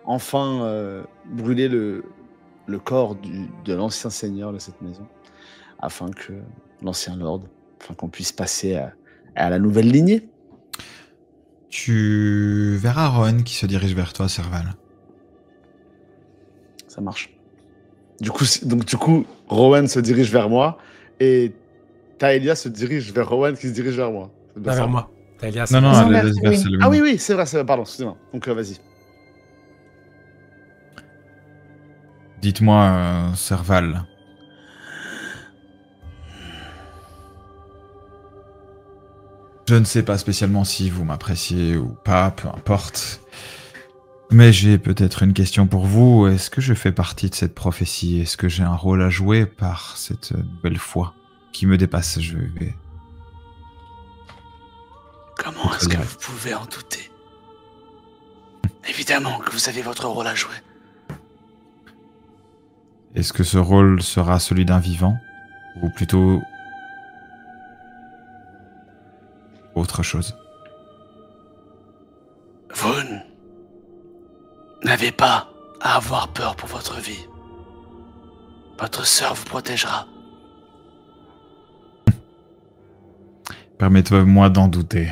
enfin brûler le corps de l'ancien seigneur de cette maison. Afin que l'ancien lord, afin qu'on puisse passer à la nouvelle lignée. Tu verras Rowan qui se dirige vers toi, Serval. Ça marche. Du coup, Rowan se dirige vers moi et Taelia se dirige vers Rowan qui se dirige vers moi. Pas vers moi. Taelia, non, vers elle vers Selwyn. Ah oui, c'est vrai, pardon, excusez-moi. Donc vas-y. Dites-moi, Serval. Je ne sais pas spécialement si vous m'appréciez ou pas, peu importe. Mais j'ai peut-être une question pour vous. Est-ce que je fais partie de cette prophétie? Est-ce que j'ai un rôle à jouer par cette nouvelle foi qui me dépasse? Comment est-ce que vous pouvez en douter? Évidemment que vous avez votre rôle à jouer. Est-ce que ce rôle sera celui d'un vivant? Ou plutôt autre chose? Vous n'avez pas à avoir peur pour votre vie. Votre sœur vous protégera. Permettez-moi d'en douter.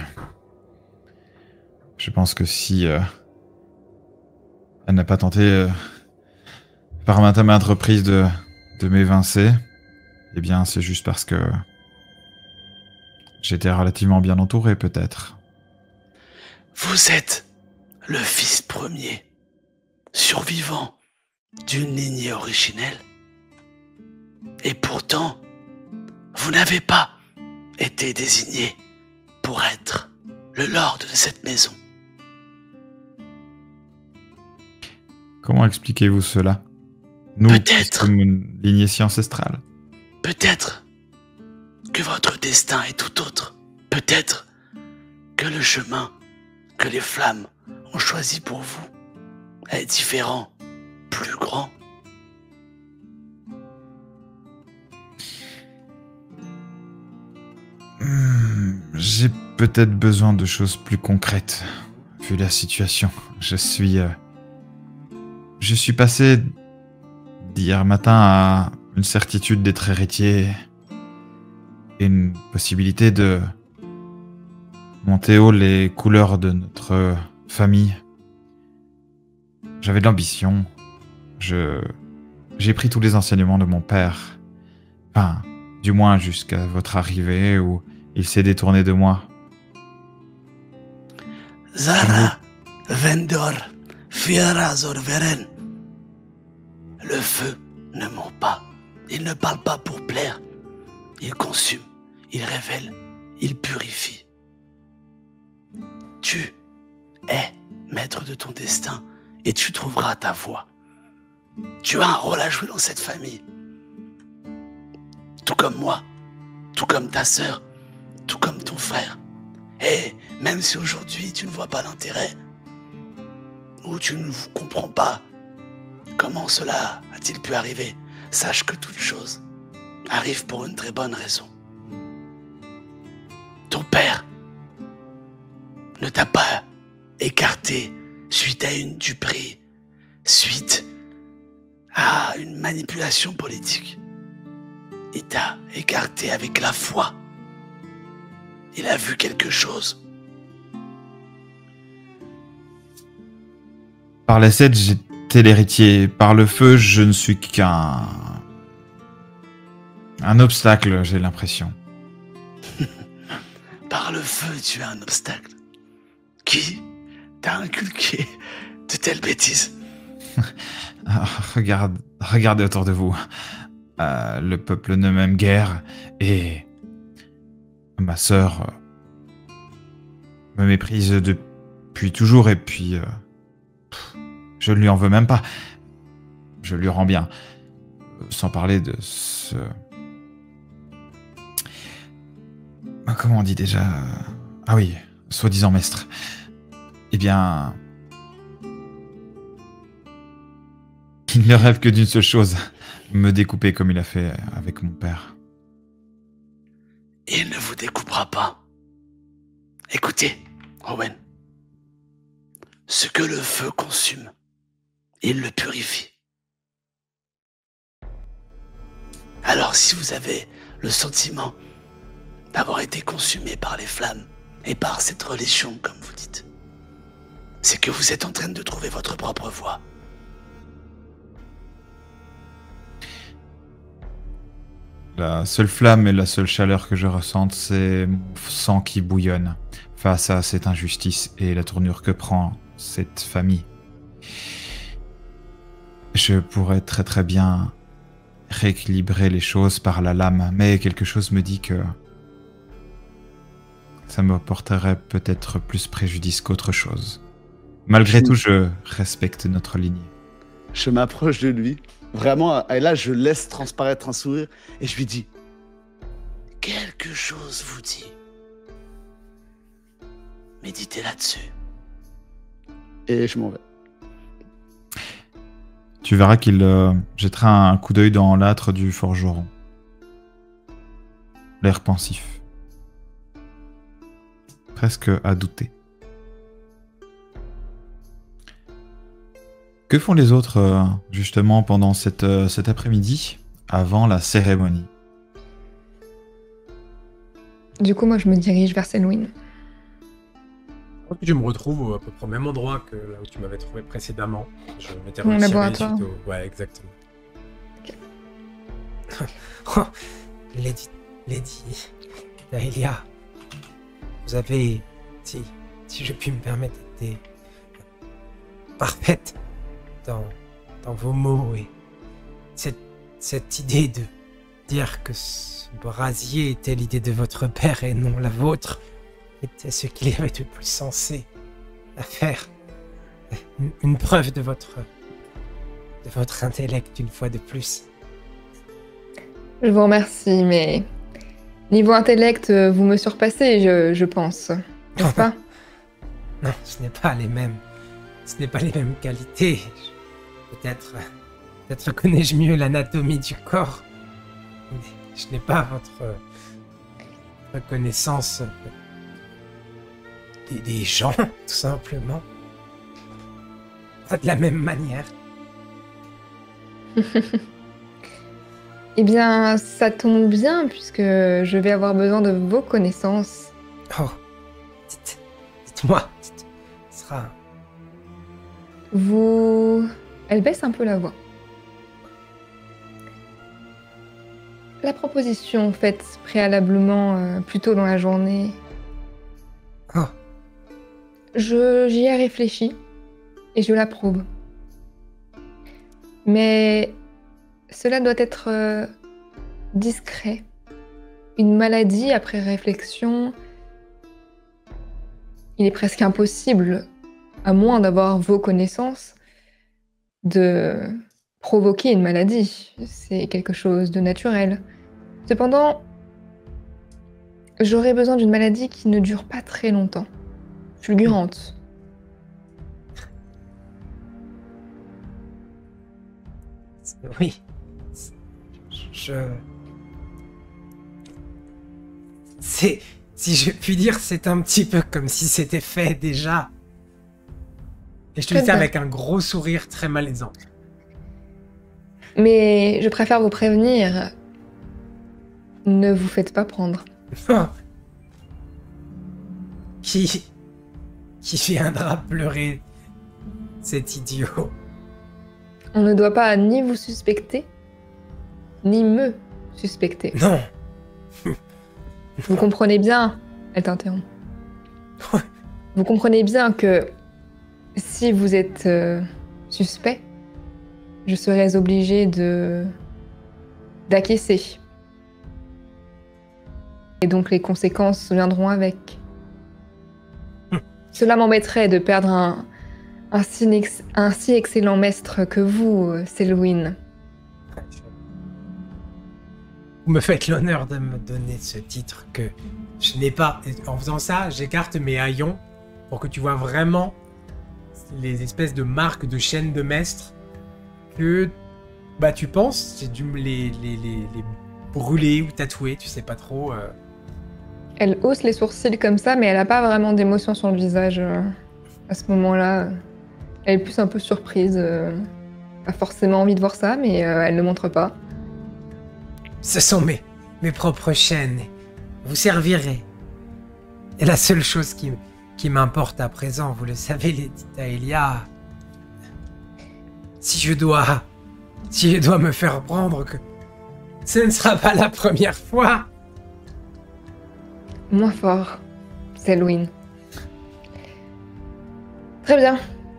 Je pense que si elle n'a pas tenté par maintes reprises de m'évincer, eh bien c'est juste parce que j'étais relativement bien entouré, peut-être. Vous êtes le fils premier, survivant d'une lignée originelle. Et pourtant, vous n'avez pas été désigné pour être le lord de cette maison. Comment expliquez-vous cela? Nous, Peut-être. comme une lignée si ancestrale. Peut-être que votre destin est tout autre. Peut-être que le chemin que les flammes ont choisi pour vous est différent, plus grand. J'ai peut-être besoin de choses plus concrètes, vu la situation. Je suis passé d'hier matin à une certitude d'être héritier et une possibilité de monter haut les couleurs de notre famille. J'avais de l'ambition. J'ai pris tous les enseignements de mon père. Enfin, du moins jusqu'à votre arrivée où il s'est détourné de moi. Zara, Vendor, Fiera Zorveren. Le feu ne ment pas. Il ne parle pas pour plaire. Il consume, il révèle, il purifie. Tu es maître de ton destin et tu trouveras ta voie. Tu as un rôle à jouer dans cette famille. Tout comme moi, tout comme ta sœur, tout comme ton frère. Et même si aujourd'hui tu ne vois pas l'intérêt, ou tu ne comprends pas comment cela a-t-il pu arriver, sache que toute chose arrive pour une très bonne raison. Ton père ne t'a pas écarté suite à une duperie, suite à une manipulation politique. Il t'a écarté avec la foi. Il a vu quelque chose. Par la 7, j'étais l'héritier. Par le feu, je ne suis qu'un obstacle, j'ai l'impression. Par le feu, tu es un obstacle. Qui t'a inculqué de telles bêtises? Regardez autour de vous. Le peuple ne m'aime guère et ma sœur me méprise depuis toujours et puis je ne lui en veux même pas. Je lui rends bien. Sans parler de ce... Comment on dit déjà? Ah oui, soi-disant maître. Eh bien... Il ne rêve que d'une seule chose, me découper comme il a fait avec mon père. Il ne vous découpera pas. Écoutez, Owen. Ce que le feu consume, il le purifie. Alors si vous avez le sentiment d'avoir été consumé par les flammes et par cette religion, comme vous dites, c'est que vous êtes en train de trouver votre propre voie. La seule flamme et la seule chaleur que je ressente, c'est mon sang qui bouillonne face à cette injustice et la tournure que prend cette famille. Je pourrais très très bien rééquilibrer les choses par la lame, mais quelque chose me dit que ça me porterait peut-être plus préjudice qu'autre chose. Malgré tout, je respecte notre lignée. Je m'approche de lui, vraiment, et là je laisse transparaître un sourire, et je lui dis « Quelque chose vous dit. Méditez là-dessus. » Et je m'en vais. Tu verras qu'il jettera un coup d'œil dans l'âtre du forgeron. L'air pensif. Presque à douter. Que font les autres, justement, pendant cet après-midi, avant la cérémonie? Du coup, moi, je me dirige vers Senwin. Je me retrouve à peu près au même endroit que là où tu m'avais trouvé précédemment. Je m'étais Mon retiré laboratoire. suite au... Ouais, exactement. Ok. Oh, Lady Dahlia, vous avez, si je puis me permettre, été parfaite dans vos mots et cette idée de dire que ce brasier était l'idée de votre père et non la vôtre était ce qu'il y avait de plus sensé à faire. Une preuve de votre intellect une fois de plus. Je vous remercie, mais niveau intellect, vous me surpassez, je pense. N'est-ce pas? Non, ce n'est pas les mêmes. Ce n'est pas les mêmes qualités. Peut-être connais-je mieux l'anatomie du corps. Mais je n'ai pas votre connaissance des gens, tout simplement. Pas de la même manière. Eh bien, ça tombe bien, puisque je vais avoir besoin de vos connaissances. Oh, dites-moi, ce sera... Vous... Elle baisse un peu la voix. La proposition faite préalablement plus tôt dans la journée, Oh, j'y ai réfléchi et je l'approuve. Mais cela doit être discret. Une maladie, après réflexion, il est presque impossible, à moins d'avoir vos connaissances, de provoquer une maladie. C'est quelque chose de naturel. Cependant, j'aurais besoin d'une maladie qui ne dure pas très longtemps. Fulgurante. oui. Je Si je puis dire, c'est un petit peu comme si c'était fait déjà. Et je te dis ça avec un gros sourire très malaisant. Mais je préfère vous prévenir. Ne vous faites pas prendre. Qui viendra pleurer cet idiot? On ne doit pas ni vous suspecter, ni me suspecter. Non. Vous comprenez bien... Elle t'interrompt. Vous comprenez bien que si vous êtes suspect, je serais obligée d'acquiescer. Et donc les conséquences viendront avec. Cela m'embêterait de perdre un si excellent maître que vous, Selwyn. Vous me faites l'honneur de me donner ce titre que je n'ai pas. En faisant ça, j'écarte mes haillons pour que tu vois vraiment les espèces de marques de chaînes de maître que tu penses, j'ai dû les brûler ou tatouer, tu sais pas trop. Elle hausse les sourcils comme ça, mais elle a pas vraiment d'émotion sur le visage à ce moment-là. Elle est plus un peu surprise. Pas forcément envie de voir ça, mais elle ne montre pas. Ce sont mes propres chaînes. Vous servirez. Et la seule chose qui m'importe à présent, vous le savez, Lady Dahlia, si je dois me faire prendre, que ce ne sera pas la première fois. Moins fort, Selwyn. Très bien.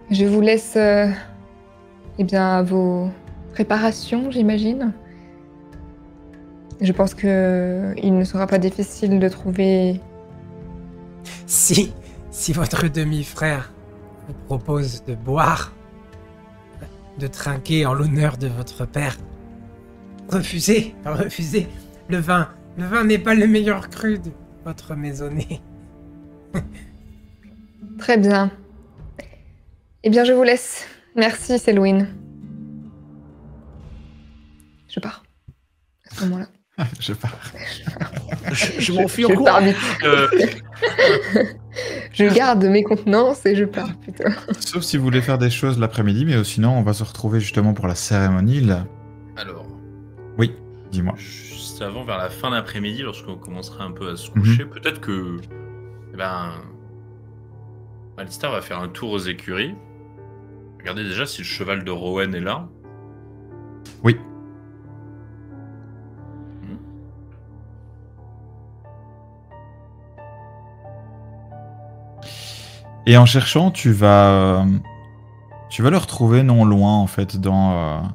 Je vous laisse à vos préparations, j'imagine. Je pense que il ne sera pas difficile de trouver... Si votre demi-frère vous propose de boire, de trinquer en l'honneur de votre père, refusez. Le vin n'est pas le meilleur cru de votre maisonnée. Très bien. Eh bien, je vous laisse. Merci, Selwyn. Je pars. À ce moment-là. Je pars. Je m'enfuis en Je courant. pars vite. Je garde mes contenances et je pars, putain. Sauf si vous voulez faire des choses l'après-midi, mais sinon, on va se retrouver justement pour la cérémonie, là. Alors, Oui, dis-moi. juste avant, vers la fin d'après-midi, lorsqu'on commencera un peu à se coucher, peut-être que... Alistair va faire un tour aux écuries. Regardez déjà si le cheval de Rowan est là. Oui. Et en cherchant, tu vas le retrouver non loin, en fait, dans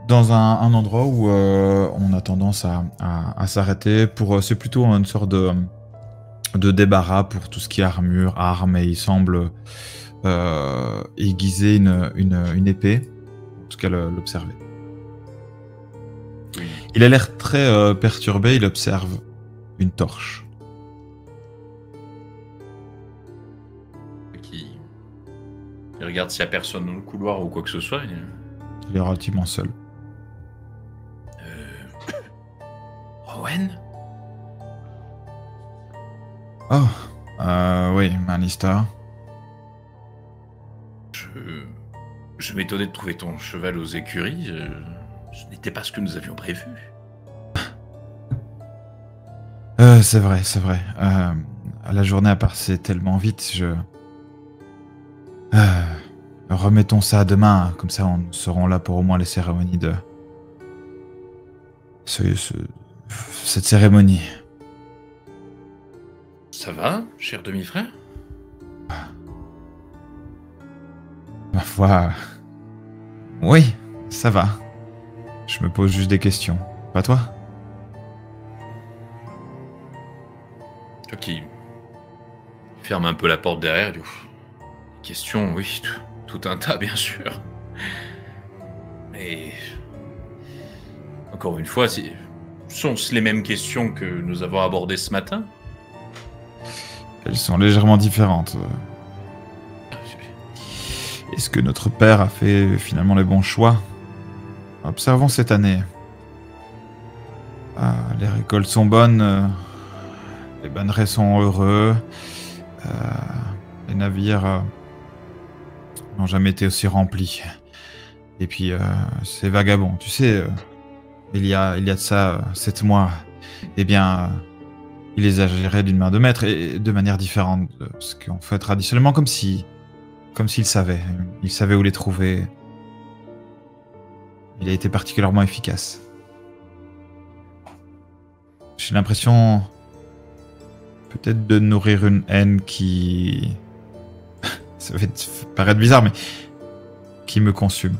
un endroit où on a tendance à s'arrêter. C'est plutôt une sorte de débarras pour tout ce qui est armure, armes, et il semble aiguiser une épée, en tout cas l'observer. Oui. Il a l'air très perturbé, il observe une torche. Il regarde s'il n'y a personne dans le couloir ou quoi que ce soit. Il est relativement seul. Rowan ? Oh, oui, Alistair. Je m'étonnais de trouver ton cheval aux écuries. Ce n'était pas ce que nous avions prévu. C'est vrai. La journée a passé tellement vite, remettons ça à demain, comme ça on seront là pour au moins les cérémonies de... cette cérémonie. Ça va, cher demi-frère ? Ma foi... Oui, ça va. Je me pose juste des questions. Pas toi ? Ok. Il ferme un peu la porte derrière. Il dit, question, oui, tout un tas, bien sûr. Mais... Encore une fois, sont-ce les mêmes questions que nous avons abordées ce matin ? Elles sont légèrement différentes. Est-ce que notre père a fait finalement les bons choix ? Observons cette année. Les récoltes sont bonnes, les bannerets sont heureux, les navires n'ont jamais été aussi remplis. Et puis, ces vagabonds, tu sais, il y a de ça 7 mois, eh bien, il les a gérés d'une main de maître et de manière différente de ce qu'on fait traditionnellement, comme s'il savait. Il savait où les trouver. Il a été particulièrement efficace. J'ai l'impression peut-être de nourrir une haine qui... Ça va paraître bizarre, mais qui me consume.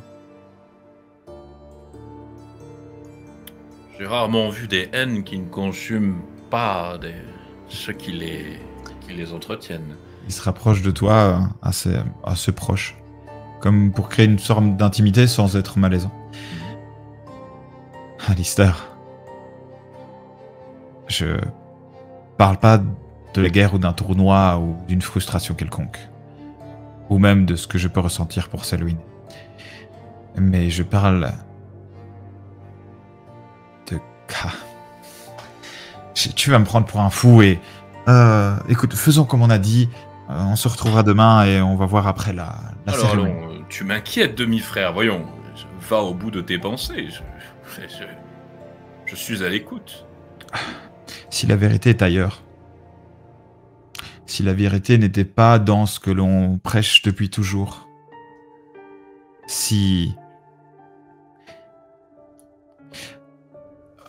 J'ai rarement vu des haines qui ne consument pas ceux qui les entretiennent. Il se rapproche de toi assez proche. Comme pour créer une sorte d'intimité sans être malaisant. Alistair, je parle pas de la guerre ou d'un tournoi ou d'une frustration quelconque. Ou même de ce que je peux ressentir pour Selwyn. Mais je parle de cas. Tu vas me prendre pour un fou et... écoute, faisons comme on a dit. On se retrouvera demain et on va voir après la cérémonie. Allons, tu m'inquiètes, demi-frère. Voyons, va au bout de tes pensées. Je suis à l'écoute. Si la vérité est ailleurs, si la vérité n'était pas dans ce que l'on prêche depuis toujours, si...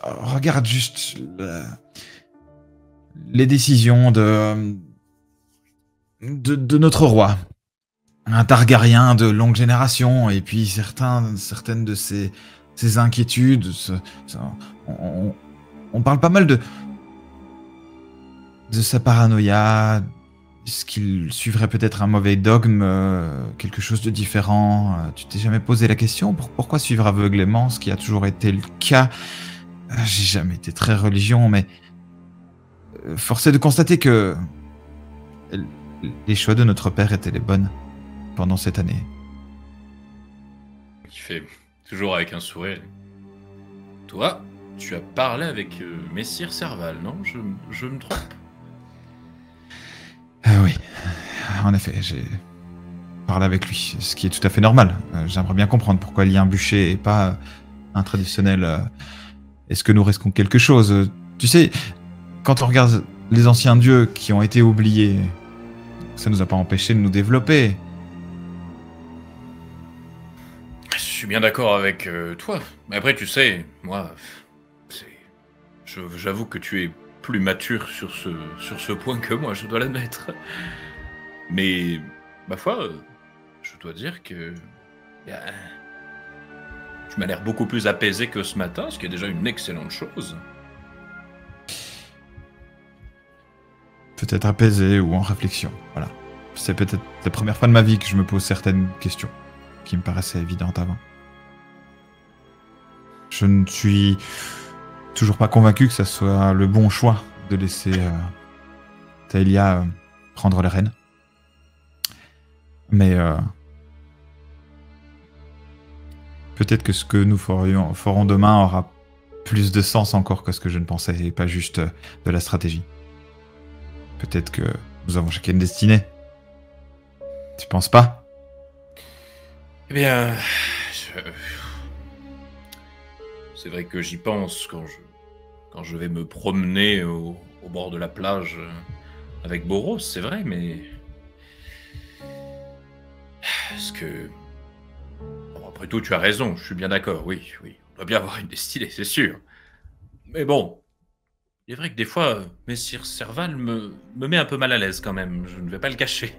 Regarde juste les décisions de notre roi. Un Targaryen de longue génération, et puis certaines de ses inquiétudes. On parle pas mal de sa paranoïa, est-ce qu'il suivrait peut-être un mauvais dogme, quelque chose de différent. Tu t'es jamais posé la question pourquoi suivre aveuglément, ce qui a toujours été le cas. J'ai jamais été très religion, mais force est de constater que les choix de notre père étaient les bonnes pendant cette année. Il fait toujours avec un sourire. Toi, tu as parlé avec Messire Serval, non? Je me trompe? Oui, en effet, j'ai parlé avec lui, ce qui est tout à fait normal. J'aimerais bien comprendre pourquoi il y a un bûcher et pas un traditionnel... Est-ce que nous risquons quelque chose? Tu sais, quand on regarde les anciens dieux qui ont été oubliés, ça nous a pas empêché de nous développer. Je suis bien d'accord avec toi. Mais après, tu sais, moi, j'avoue que tu es plus mature sur ce point que moi, je dois l'admettre. Mais, ma foi, je dois dire que... Tu m'as l'air beaucoup plus apaisé que ce matin, ce qui est déjà une excellente chose. Peut-être apaisé ou en réflexion, voilà. C'est peut-être la première fois de ma vie que je me pose certaines questions qui me paraissaient évidentes avant. Je ne suis toujours pas convaincu que ça soit le bon choix de laisser Taelia prendre les rênes. Mais peut-être que ce que nous ferons demain aura plus de sens encore que ce que je ne pensais, et pas juste de la stratégie. Peut-être que nous avons chacun une destinée. Tu penses pas? Eh bien... C'est vrai que j'y pense quand je vais me promener au bord de la plage avec Boros, c'est vrai, mais... Est-ce que... Bon, après tout, tu as raison, je suis bien d'accord, oui. On doit bien avoir une destinée, c'est sûr. Mais bon, il est vrai que des fois, Messire Serval me met un peu mal à l'aise quand même, je ne vais pas le cacher.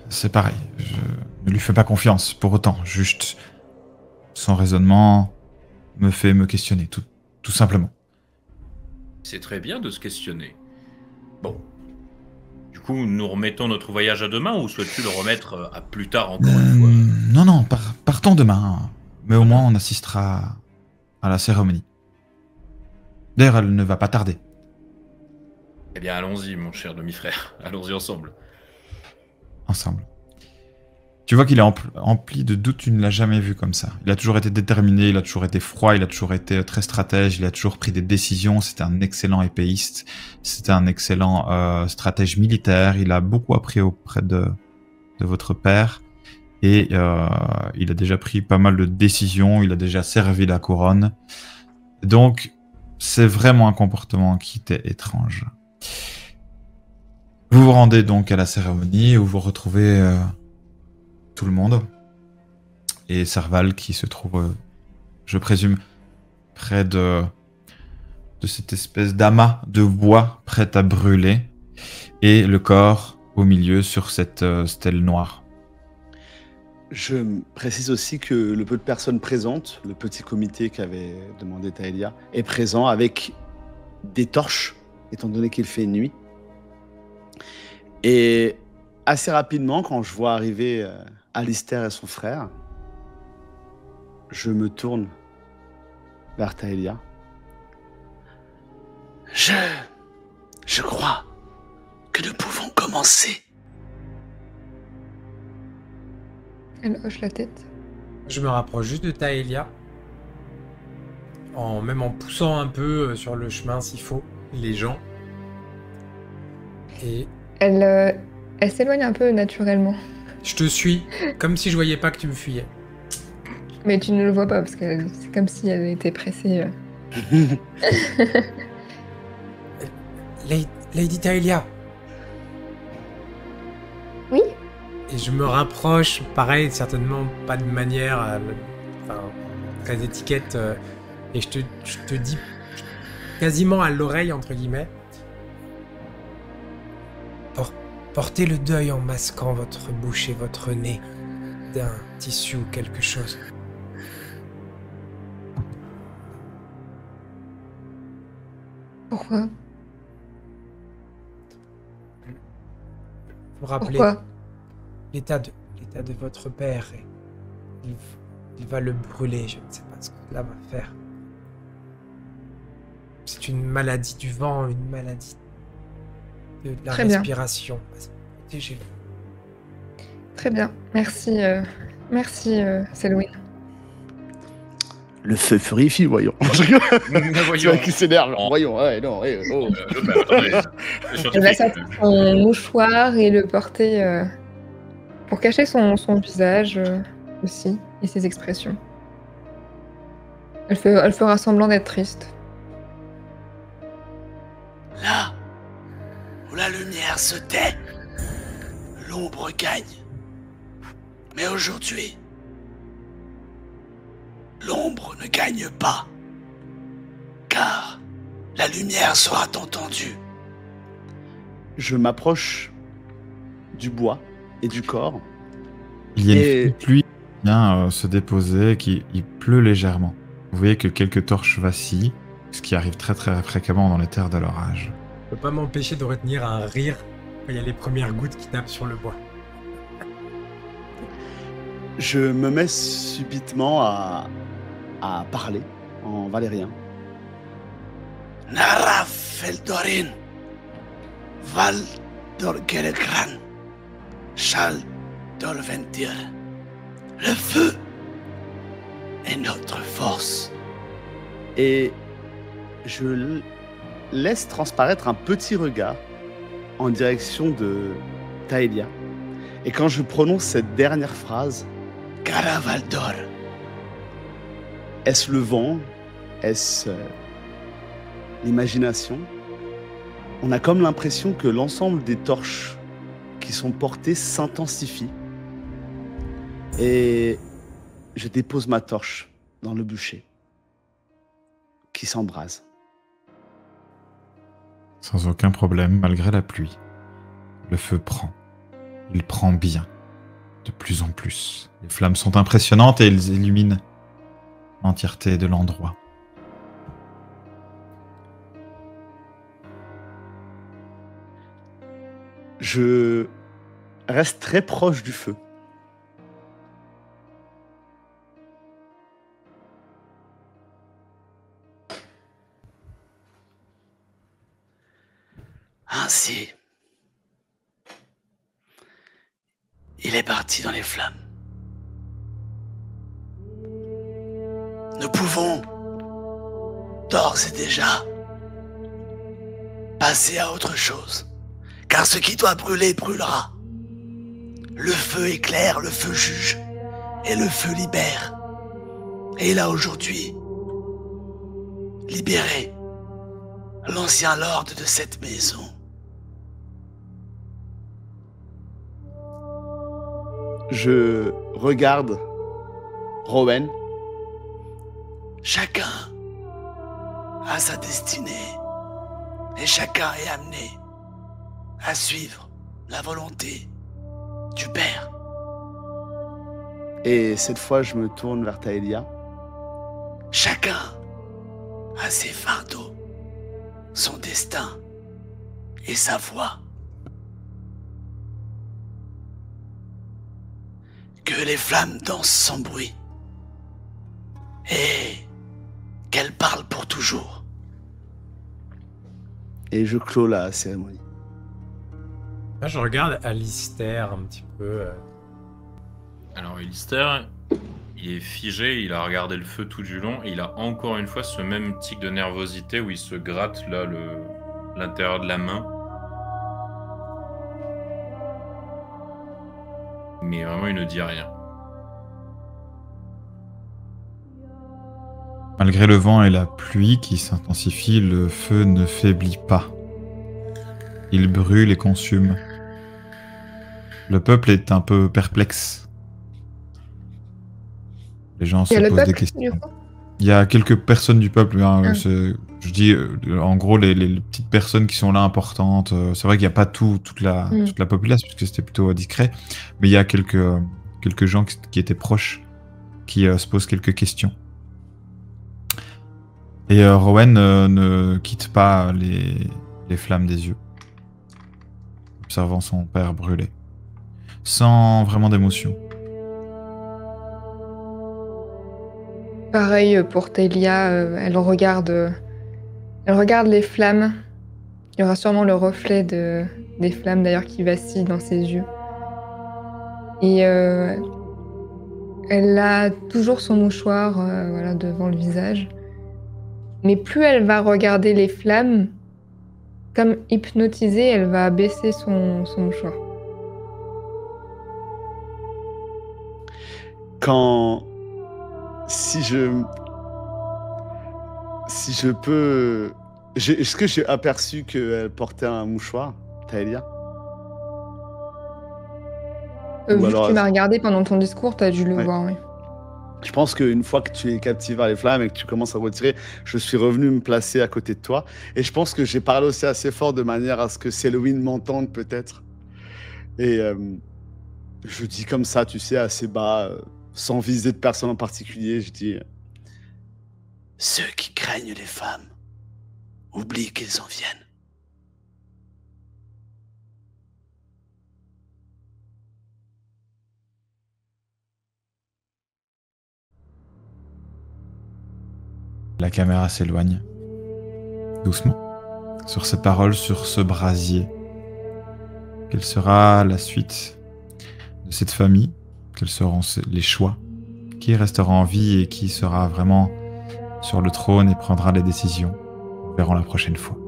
C'est pareil, je ne lui fais pas confiance pour autant, juste son raisonnement me fait me questionner, tout simplement. C'est très bien de se questionner. Bon. Du coup, nous remettons notre voyage à demain ou souhaites-tu le remettre à plus tard encore une fois? Non, partons demain. Mais au moins, on assistera à la cérémonie. D'ailleurs, elle ne va pas tarder. Eh bien, allons-y, mon cher demi-frère. Allons-y ensemble. Ensemble. Tu vois qu'il est empli de doutes, tu ne l'as jamais vu comme ça. Il a toujours été déterminé, il a toujours été froid, il a toujours été très stratège, il a toujours pris des décisions, c'était un excellent épéiste, c'était un excellent stratège militaire, il a beaucoup appris auprès de votre père, et il a déjà pris pas mal de décisions, il a déjà servi la couronne. Donc, c'est vraiment un comportement qui était étrange. Vous vous rendez donc à la cérémonie où vous retrouvez tout le monde et Serval qui se trouve, je présume, près de cette espèce d'amas de bois prêt à brûler et le corps au milieu sur cette stèle noire. Je précise aussi que le peu de personnes présentes, le petit comité qu'avait demandé Taelia, est présent avec des torches, étant donné qu'il fait nuit. Et assez rapidement, quand je vois arriver Alistair et son frère, je me tourne vers Taelia. Je crois que nous pouvons commencer. Elle hoche la tête. Je me rapproche juste de Taelia, même en poussant un peu sur le chemin s'il faut, les gens. Et Elle s'éloigne un peu naturellement. je te suis, comme si je voyais pas que tu me fuyais. Mais tu ne le vois pas parce que c'est comme si elle était pressée. Lady Taelia. Oui. Et je me rapproche, pareil, certainement pas de manière très étiquette, et je te dis quasiment à l'oreille, entre guillemets, portez le deuil en masquant votre bouche et votre nez d'un tissu ou quelque chose. Pourquoi? Vous rappelez Pourquoi? l'état de votre père, et il va le brûler, je ne sais pas ce que cela va faire. C'est une maladie du vent, une maladie de la Très bien. respiration. Protégez-le. Très bien. Merci, Selwyn. Le feu purifie, voyons. Tu vois qui s'énerve, voyons. Ouais, non, ouais, oh. Elle va sortir son mouchoir et le porter pour cacher son visage aussi et ses expressions. Elle fera semblant d'être triste. Là où la lumière se tait, l'ombre gagne. Mais aujourd'hui, l'ombre ne gagne pas, car la lumière sera entendue. Je m'approche du bois et du corps. Il y a une pluie qui vient se déposer, il pleut légèrement. Vous voyez que quelques torches vacillent, ce qui arrive très très fréquemment dans les terres de l'orage. Je peux pas m'empêcher de retenir un rire quand il y a les premières gouttes qui tapent sur le bois. Je me mets subitement à parler en valérien. Nara Feldorin, Val d'Orgelgran, Chal d'Olventir. Le feu est notre force. Et je laisse transparaître un petit regard en direction de Taelia. Et quand je prononce cette dernière phrase, Caravaldor. est-ce le vent? Est-ce l'imagination? On a comme l'impression que l'ensemble des torches qui sont portées s'intensifient. Et je dépose ma torche dans le bûcher qui s'embrase. Sans aucun problème, malgré la pluie. Le feu prend. Il prend bien. De plus en plus. Les flammes sont impressionnantes et elles illuminent l'entièreté de l'endroit. Je reste très proche du feu. Ainsi, il il est parti dans les flammes. Nous pouvons, d'ores et déjà, passer à autre chose, car ce qui doit brûler brûlera. Le feu éclaire, le feu juge, et le feu libère. Et il a aujourd'hui libéré l'ancien lord de cette maison. Je regarde Rowan. Chacun a sa destinée et chacun est amené à suivre la volonté du Père. Et cette fois, je me tourne vers Taelia. Chacun a ses fardeaux, son destin et sa voie. Que les flammes dansent sans bruit et qu'elles parlent pour toujours. Et je clôt la cérémonie. Là, je regarde Alistair un petit peu. Alors, Alistair, il est figé, il a regardé le feu tout du long, et il a encore une fois ce même tic de nervosité où il se gratte là l'intérieur de la main. Mais vraiment, il ne dit rien. Malgré le vent et la pluie qui s'intensifient, le feu ne faiblit pas. Il brûle et consume. Le peuple est un peu perplexe. Les gens se posent des questions. Il y a quelques personnes du peuple. Hein, je dis, en gros, les petites personnes qui sont là importantes. C'est vrai qu'il n'y a pas toute la population, puisque c'était plutôt discret. Mais il y a quelques gens qui étaient proches, qui se posent quelques questions. Et Rowan ne quitte pas les flammes des yeux, observant son père brûler, sans vraiment d'émotion. Pareil pour Taelia, elle regarde les flammes. Il y aura sûrement le reflet des flammes d'ailleurs qui vacille dans ses yeux. Et elle a toujours son mouchoir devant le visage. Mais plus elle va regarder les flammes, comme hypnotisée, elle va baisser son mouchoir. Si je peux... Est-ce que j'ai aperçu qu'elle portait un mouchoir, Taelia? Vu que tu m'as regardé pendant ton discours, tu as dû le voir, oui. Je pense qu'une fois que tu es captivé par les flammes et que tu commences à retirer, je suis revenu me placer à côté de toi. Et je pense que j'ai parlé aussi assez fort de manière à ce que Selwyn m'entende peut-être. Et je dis comme ça, tu sais, assez bas, sans viser de personne en particulier, je dis... Ceux qui craignent les femmes oublient qu'elles en viennent. La caméra s'éloigne, doucement, sur ces paroles, sur ce brasier. Quelle sera la suite de cette famille? Quels seront les choix? Qui restera en vie et qui sera vraiment sur le trône et prendra les décisions? Nous verrons la prochaine fois.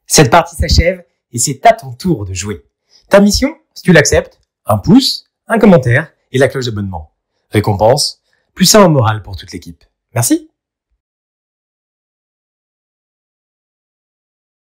Cette partie s'achève et c'est à ton tour de jouer. Ta mission, si tu l'acceptes, un pouce, un commentaire et la cloche d'abonnement. Récompense, +1 en morale pour toute l'équipe. Merci.